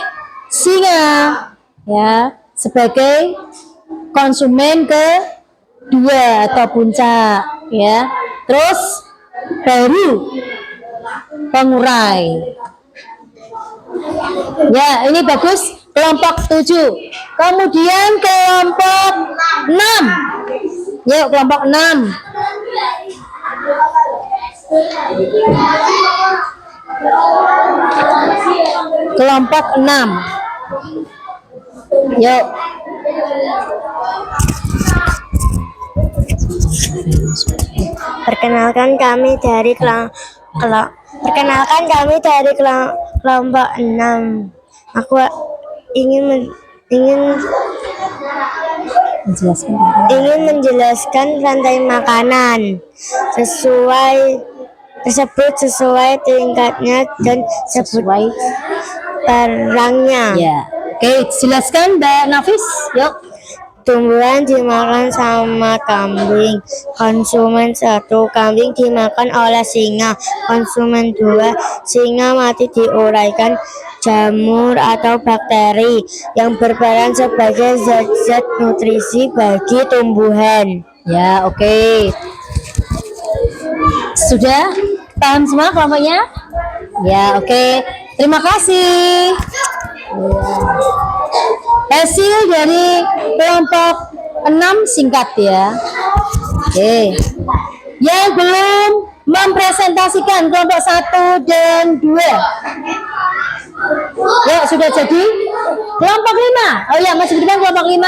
singa ya sebagai konsumen ke-2 atau puncak ya. Terus baru pengurai. Ya, ini bagus kelompok 7. Kemudian kelompok 6. Yuk kelompok 6. Kelompok 6. Yuk.
Perkenalkan, kami dari
Perkenalkan kami dari kelompok 6. Aku ingin menjelaskan rantai makanan sesuai tingkatnya dan sesuai barangnya.
Ya. Oke, jelaskan Mbak Nafis. Yuk.
Tumbuhan dimakan sama kambing. Konsumen 1, kambing dimakan oleh singa. Konsumen 2, singa mati diuraikan jamur atau bakteri yang berperan sebagai zat-zat nutrisi bagi tumbuhan.
Ya, oke. Sudah paham semua kelompoknya? Ya, oke. Terima kasih. Hasil dari kelompok 6 singkat ya. Oke. Yang belum mempresentasikan kelompok 1 dan 2. Ya, sudah jadi. Kelompok 5. Oh ya, masih di depan kelompok 5.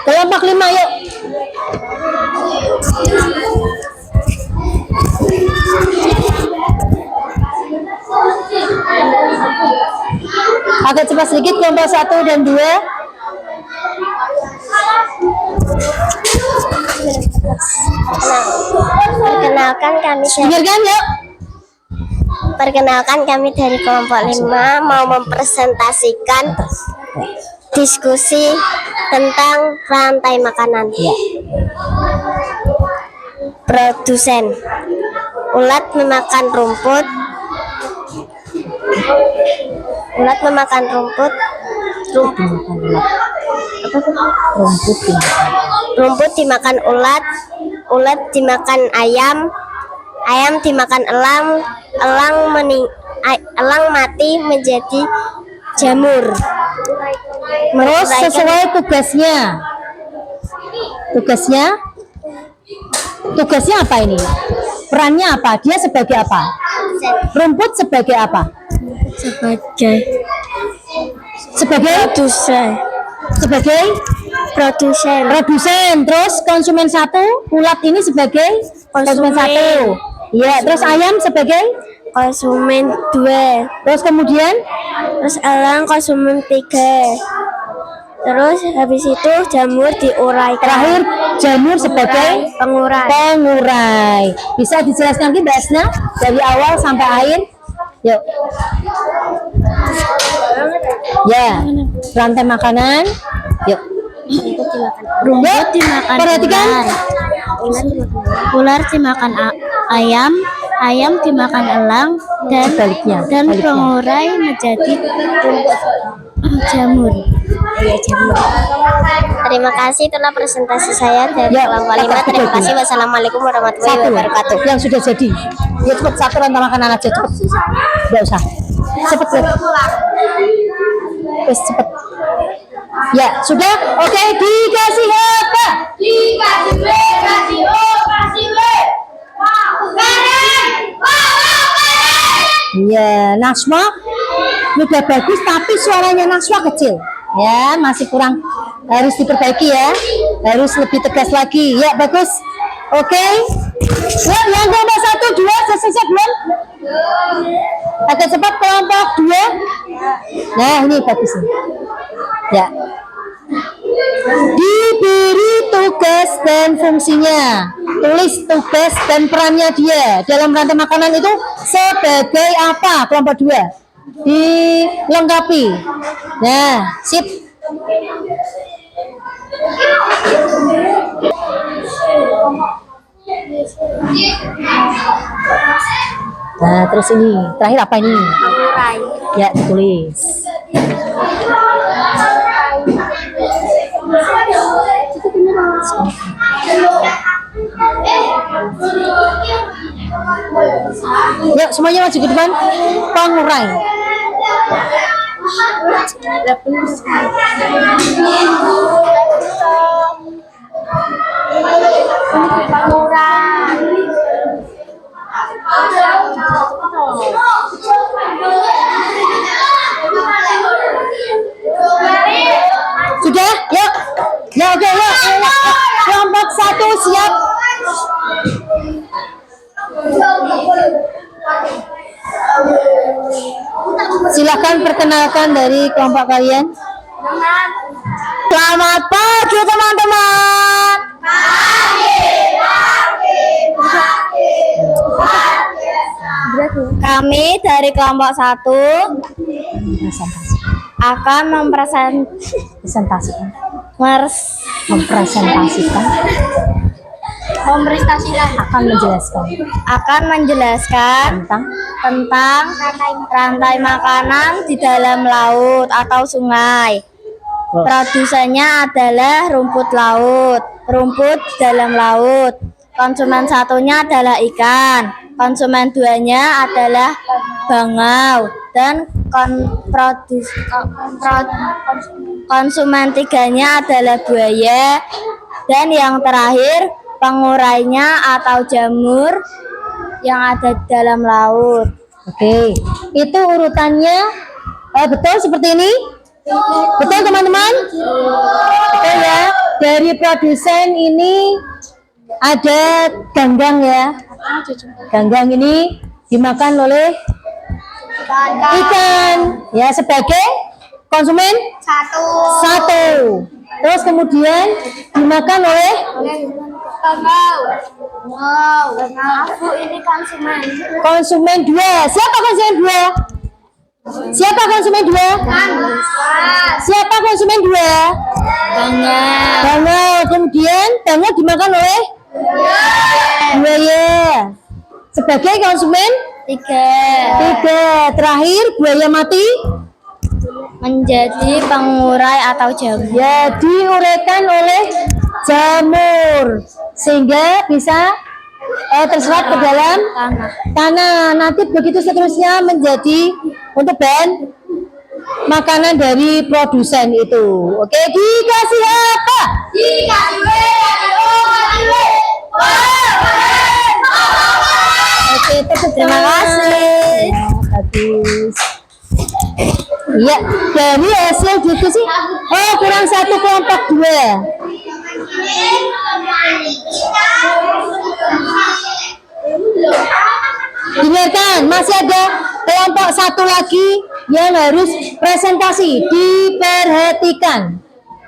Kelompok 5 yuk. Agak cepat sedikit kelompok 1 dan 2.
Perkenalkan kami dari kelompok 5 mau mempresentasikan diskusi tentang rantai makanan. Produsen. Ulat memakan rumput. Rumput dimakan ulat. Ulat dimakan ayam. Ayam dimakan elang. Elang mati menjadi jamur.
Terus sesuai tugasnya apa ini? Perannya apa? Dia sebagai apa? Rumput sebagai apa? Sebagai produsen. Terus konsumen 1, ulat ini sebagai konsumen 1. Iya, terus ayam sebagai
konsumen 2.
Terus kemudian
Elang konsumen 3. Terus habis itu jamur diuraikan.
terakhir jamur sebagai pengurai. Bisa dijelaskan lagi Mbak Asna dari awal sampai akhir? Yuk. Ya, rantai makanan. Yuk.
Rumput dimakan
Perhatikan.
ular dimakan ayam, ayam dimakan elang, dan
Baliknya.
pengurai menjadi jamur. Terima kasih, itulah presentasi saya dari
Ya,
kelompok 5. Terima kasih. Wassalamualaikum warahmatullahi
Satu
wabarakatuh.
yang sudah jadi. Ya cepet, satu rantai makanan aja cepet. Enggak usah. Cepet. Wes cepet. Ya, sudah. Oke, dikasih apa? Ya, Naswa udah bagus tapi suaranya Naswa kecil. Ya, masih kurang, harus diperbaiki ya. Harus lebih tegas lagi. Ya, bagus. Oke. Ya, yang kelompok 1, 2 selesai belum? Agak cepat kelompok 2. Nah, ini bagus nih. Ya. Diberi tugas dan fungsinya. Tulis tugas dan perannya dia dalam rantai makanan itu sebagai apa? Kelompok 2. Dilengkapi. Nah, sip. Nah, terus ini terakhir apa ini? Ya, ditulis. Yuk, semuanya maju ke depan. Pengurai. Sudah? Yuk. Ya, oke, yuk. Kelompok 1 siap. Silakan perkenalkan dari kelompok kalian. Selamat pagi teman-teman.
Kami dari kelompok 1 akan
Presentasikan.
akan menjelaskan tentang rantai makanan di dalam laut atau sungai. Produsennya adalah rumput laut, rumput dalam laut. Konsumen satunya adalah ikan, konsumen duanya adalah bangau, dan konsumen tiganya adalah buaya, dan yang terakhir pengurainya atau jamur yang ada di dalam laut.
Oke, itu urutannya betul seperti ini? Betul teman-teman? Betul ya. Dari produsen ini ada ganggang ya. Ganggang ini dimakan oleh ikan ya, sebagai konsumen satu. Terus kemudian dimakan oleh konsumen dua. Siapa konsumen dua? Siapa konsumen dua? Siapa konsumen dua? Bangau. Kemudian bangau dimakan oleh buaya sebagai konsumen tiga. Terakhir buaya mati
Menjadi pengurai atau jamur.
ya, diuraikan oleh jamur sehingga bisa terserap ke dalam tanah. Nanti begitu seterusnya menjadi untuk bahan makanan dari produsen itu. Oke, dikasih apa? Oke, terima kasih. Bagus. Iya, dari hasil diskusi, kurang satu kelompok dua. Dengarkan, masih ada kelompok satu lagi yang harus presentasi. Diperhatikan.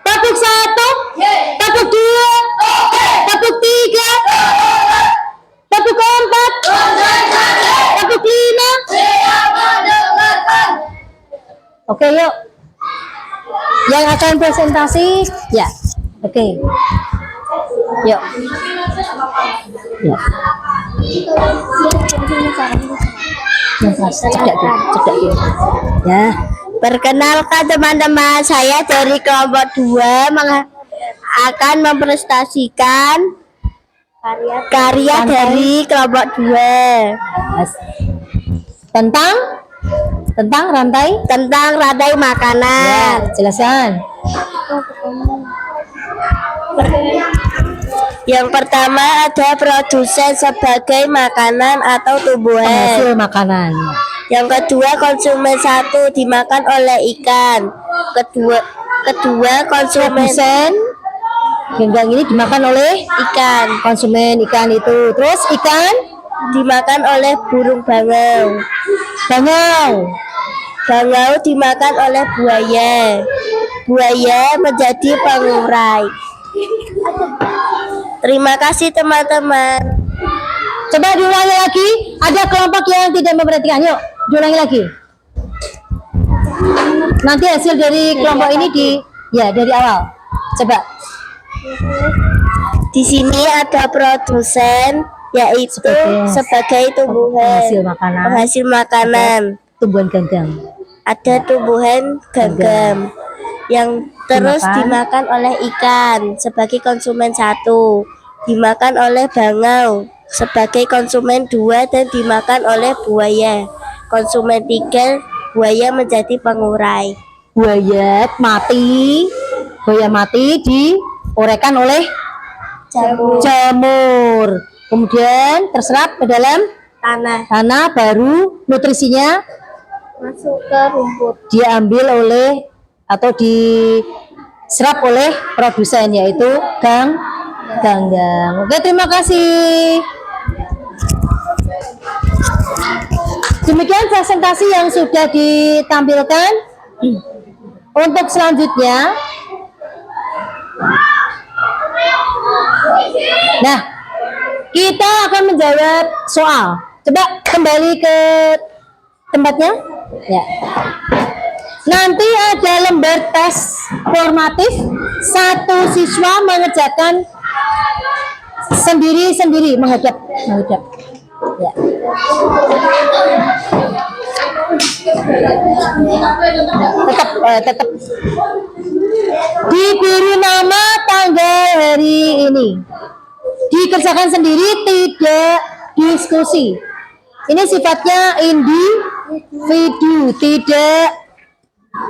Topik 1, topik 2, topik 3, topik 4, topik 5. Oke, yuk. Yang akan presentasi, ya. Oke. Yuk. Ya. Ya.
Perkenalkan teman-teman, saya dari kelompok 2 akan mempresentasikan karya dari kelompok 2
Tentang rantai
makanan.
Ya, jelaskan.
Yang pertama ada produsen sebagai makanan atau tumbuhan.
Penghasil makanan.
Yang kedua konsumen satu dimakan oleh ikan. Kedua konsumen
Produsen ganggang ini dimakan oleh
ikan.
konsumen ikan itu. Terus ikan
Dimakan oleh burung bangau. Bangau dimakan oleh buaya. Buaya menjadi pengurai. Terima kasih teman-teman.
Coba diulangi lagi. Ada kelompok yang tidak memperhatikan. Yuk, diulangi lagi. Nanti hasil dari kelompok ini dari awal. Coba.
Di sini ada produsen, yaitu sebagai tumbuhan penghasil makanan.
Tumbuhan ganggang.
Ada tumbuhan ganggang yang terus dimakan oleh ikan sebagai konsumen satu, dimakan oleh bangau sebagai konsumen dua, dan dimakan oleh buaya konsumen tiga. Buaya menjadi pengurai.
Buaya mati diuraikan oleh jamur. Kemudian terserap ke dalam tanah, baru nutrisinya
Masuk ke rumput.
diambil oleh atau diserap oleh produsen, yaitu ganggang. Oke, terima kasih. Demikian presentasi yang sudah ditampilkan. Untuk selanjutnya, nah, kita akan menjawab soal. Coba kembali ke tempatnya. Ya. Nanti ada lembar tes formatif. Satu siswa mengerjakan sendiri-sendiri, menghadap. Ya. Tetap diberi nama tanggal hari ini. Dikerjakan sendiri, tidak diskusi. Ini sifatnya individu, tidak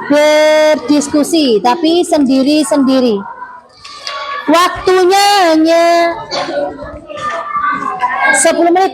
berdiskusi, tapi sendiri-sendiri. Waktunya hanya 10 menit.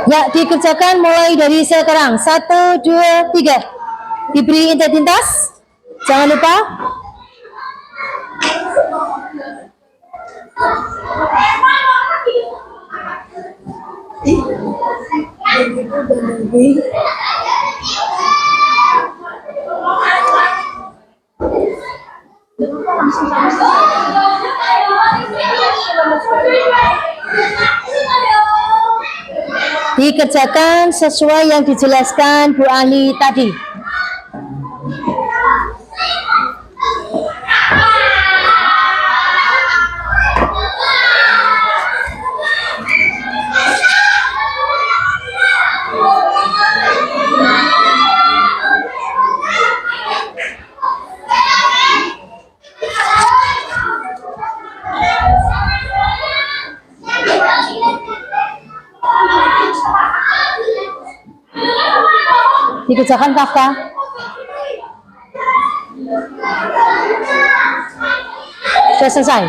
Ya, dikerjakan mulai dari sekarang. 1, 2, 3. Diberi identitas. Jangan lupa. Dikerjakan sesuai yang dijelaskan Bu Ani tadi. Dikerjakan Kafka. Sudah selesai?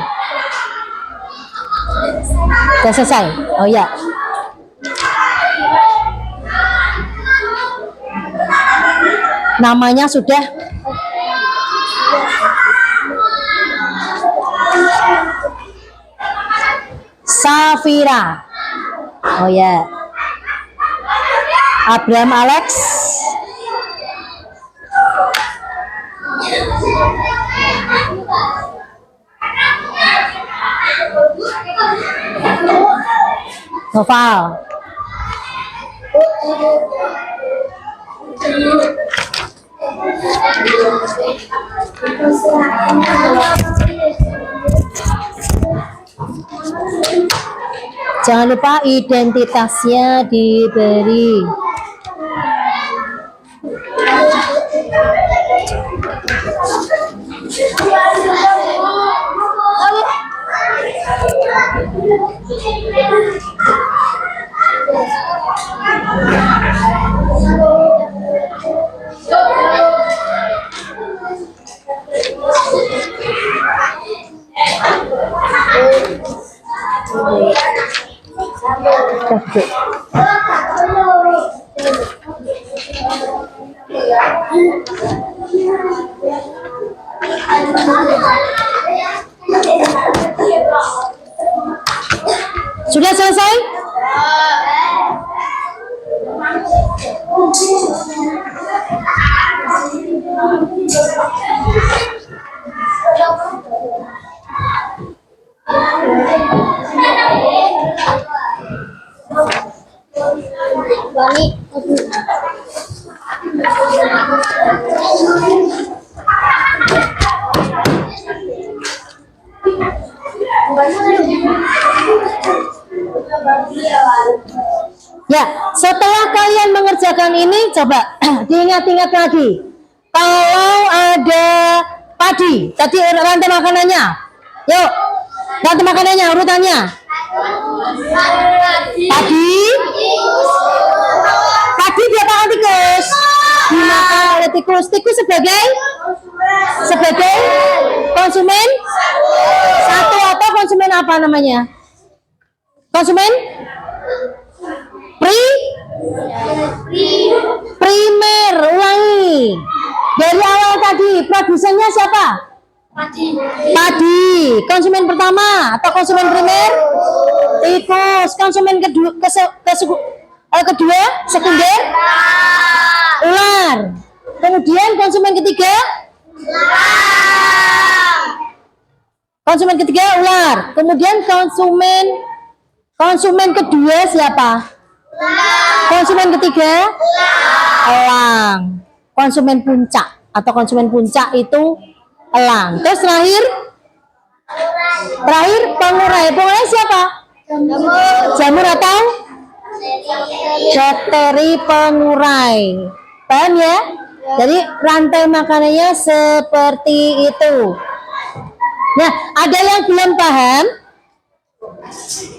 Sudah selesai? Oh ya. Namanya sudah? Safira. Oh ya. Abraham Alex. Noval. Jangan lupa identitasnya diberi. Sudah selesai? kalian ini coba diingat-ingat lagi. Kalau ada padi, tadi rantai makanannya. Yuk, rantai makanannya, urutannya. Padi diapakan tikus? Dimakan oleh tikus. Tikus sebagai konsumen satu atau konsumen apa namanya? Konsumen primer. Ulangi dari awal tadi, produsennya siapa? Padi. Konsumen pertama atau konsumen primer? Tikus. Konsumen kedua sekunder? Ular. Kemudian konsumen ketiga? Konsumen ketiga ular. Kemudian konsumen kedua siapa? Konsumen ketiga? Elang. Konsumen puncak atau konsumen puncak itu elang. Terus terakhir pengurai. Pengurai siapa? Jamur atau bakteri pengurai. Paham ya? Jadi rantai makanannya seperti itu. Nah, ada yang belum paham?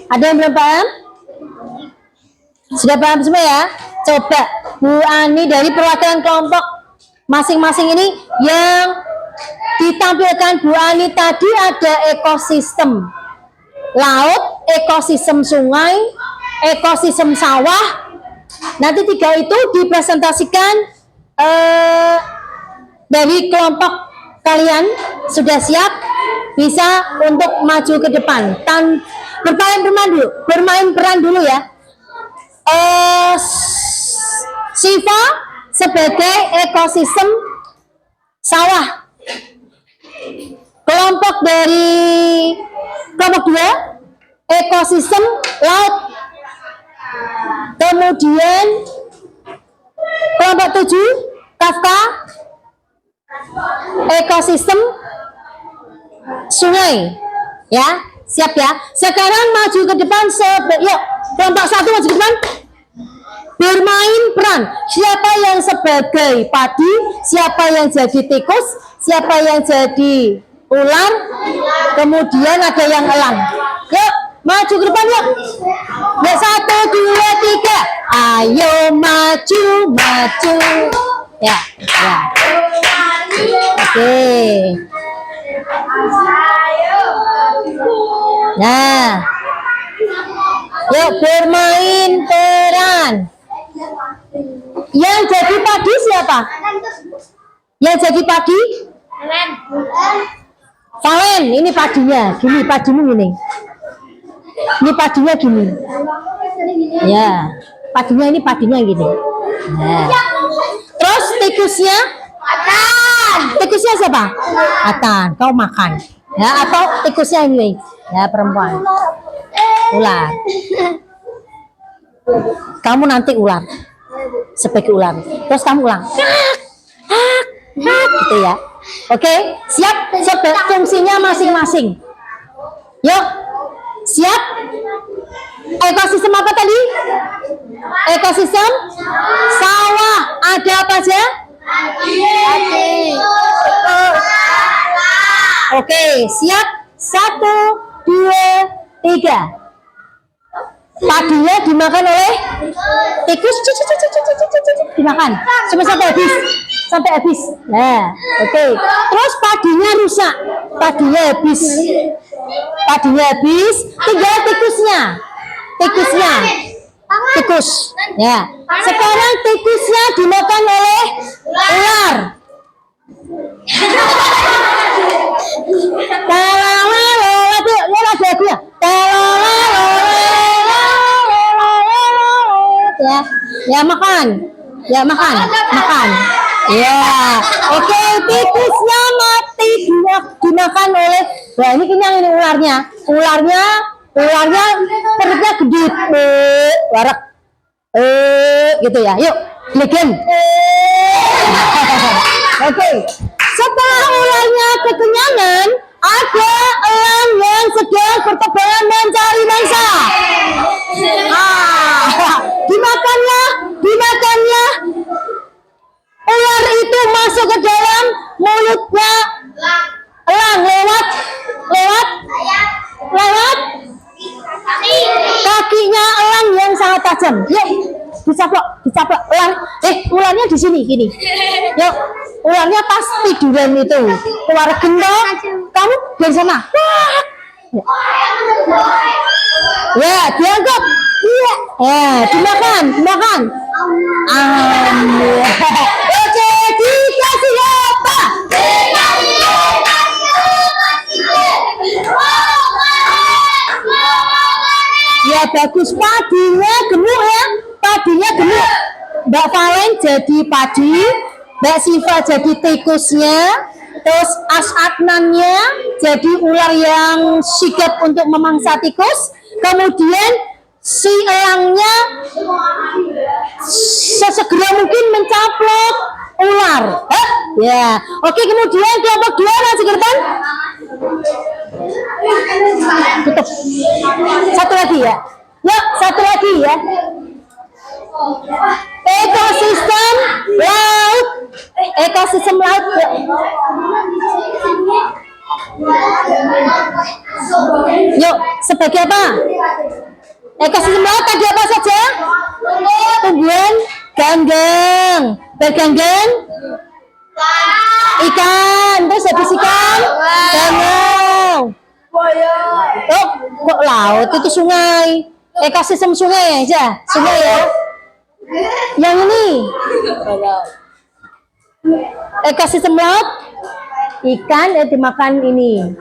Ada yang belum paham? Sudah paham semua ya? Coba Bu Ani dari perwakilan kelompok masing-masing ini yang ditampilkan Bu Ani tadi ada ekosistem laut, ekosistem sungai, ekosistem sawah. Nanti tiga itu dipresentasikan dari kelompok kalian sudah siap bisa untuk maju ke depan. Bermain peran dulu ya. Siva sebagai ekosistem sawah. Kelompok 2 ekosistem laut. Kemudian kelompok 7 Kafka ekosistem sungai. Ya, siap ya. Sekarang maju ke depan. Yuk, kelompok 1 maju ke depan. Bermain peran. Siapa yang sebagai padi, siapa yang jadi tikus, siapa yang jadi ular, kemudian ada yang elang. Yuk, maju ke depan yuk. Yuk, 1, 2, 3. Ayo maju. Ya. Oke. Nah, yuk bermain peran. Yang jadi padi siapa? Yang jadi padi? Valen, ini padinya. Gini, padimu gini. Ini padinya gini. Ya, padinya gini. Nah. Terus tikusnya? Tikusnya siapa? Atan, kau makan. Ya, atau tikusnya ini? Ya, perempuan. Ular. Kamu nanti ular. Sebagai ular. Terus kamu ulang. Gitu ya. Oke, siap? Fungsinya masing-masing. Yuk. Siap? Ekosistem apa tadi? Ekosistem sawah. Ada apa aja? Oke, siap? 1, 2, 3. Padinya dimakan oleh tikus. Dimakan sampai habis. Nah, oke. Terus padinya rusak. Padinya habis. Tinggal tikus. Ya. Sekarang tikusnya dimakan oleh ular. Ya makan. Ya, oke, tikusnya mati dimakan oleh. Wah, ini kenyang ini ularnya. Ularnya perutnya gede. Warak. Gitu ya. Yuk, legend. Oke. Setelah ularnya kekenyangan, ada elang yang sedang bertebaran mencari mangsa. Dimakannya itu masuk ke dalam mulutnya elang lewat kakinya elang yang sangat tajam. Yuk, dicaplok elang. Ularnya di sini gini. Yuk, ularnya pas tiduran itu keluar gendong, kamu dari sana. Ya, diangkat. Iya. Dimakan. Oke, dikasih apa? Ya bagus, padinya gemuk ya. Mbak Valen jadi padi, Mbak Siva jadi tikusnya, terus Adnannya jadi ular yang sigap untuk memangsa tikus, kemudian si elangnya sesegera mungkin mencaplok ular. Ya, oke, kemudian kelompok 2 masih kelihatan? Tutup. Satu lagi ya. Yuk, satu lagi ya. Ekosistem laut. Yuk, sebagai apa? Ekosistem laut tadi apa saja? Tumbuhan ganggang. Berganggang ikan, terus habis ikan danau. Oh, kok laut itu sungai? Ekosistem sungai aja, sungai ya. Yang ini ekosistem laut, ikan dimakan ini.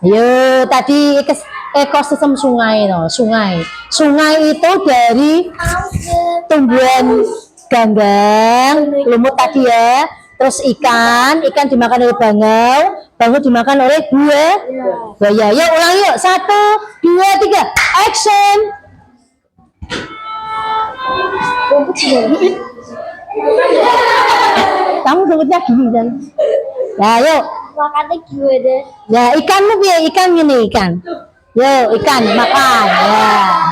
Yo, tadi ekosistem sungai, no. Sungai itu dari tumbuhan ganggang, lumut tadi ya. Terus ikan dimakan oleh bangau dimakan oleh buaya. Yuk ulang yuk, 1, 2, 3, action. Kamu sebutnya gini kan? Ya yuk.
Makannya gimana?
Ya ikanmu ya, ikan gini ikan. Yuk ikan makan. Ya.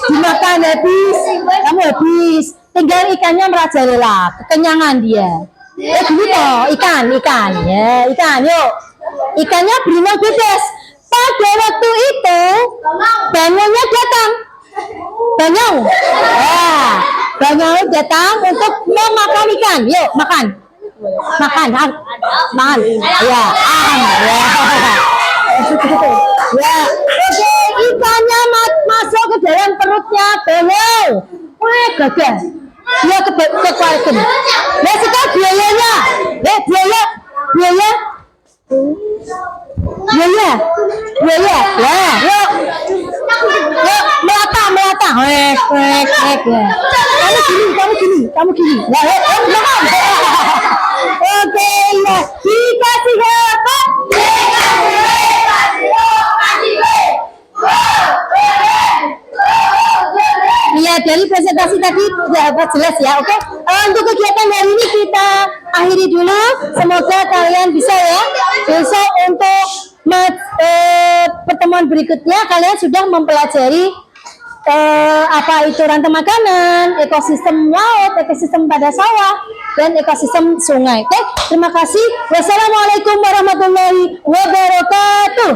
Dimakan habis, kamu habis. Tinggal ikannya merajalela, kekenyangan dia. Gini toh, ikan. Ya, ikan, yuk. Ikannya berenang bebas. Pada waktu itu, banyaunya datang. Banyau datang untuk memakan ikan. Yuk, makan. Ya, Ya, oke, ikannya masuk ke dalam perutnya banyau. Wah, gagal. Dia kekuatan. Nah, sekarang biayanya. Biaya. Ya, yuk. Melata. Kamu gini. Ya, oke, ya. Dikasih apa? Ya, dari presentasi tadi sudah jelas ya, oke. Untuk kegiatan hari ini kita akhiri dulu. Semoga kalian bisa ya, besok untuk pertemuan berikutnya kalian sudah mempelajari apa itu rantai makanan, ekosistem laut, ekosistem pada sawah, dan ekosistem sungai. Oke, terima kasih. Wassalamualaikum warahmatullahi wabarakatuh.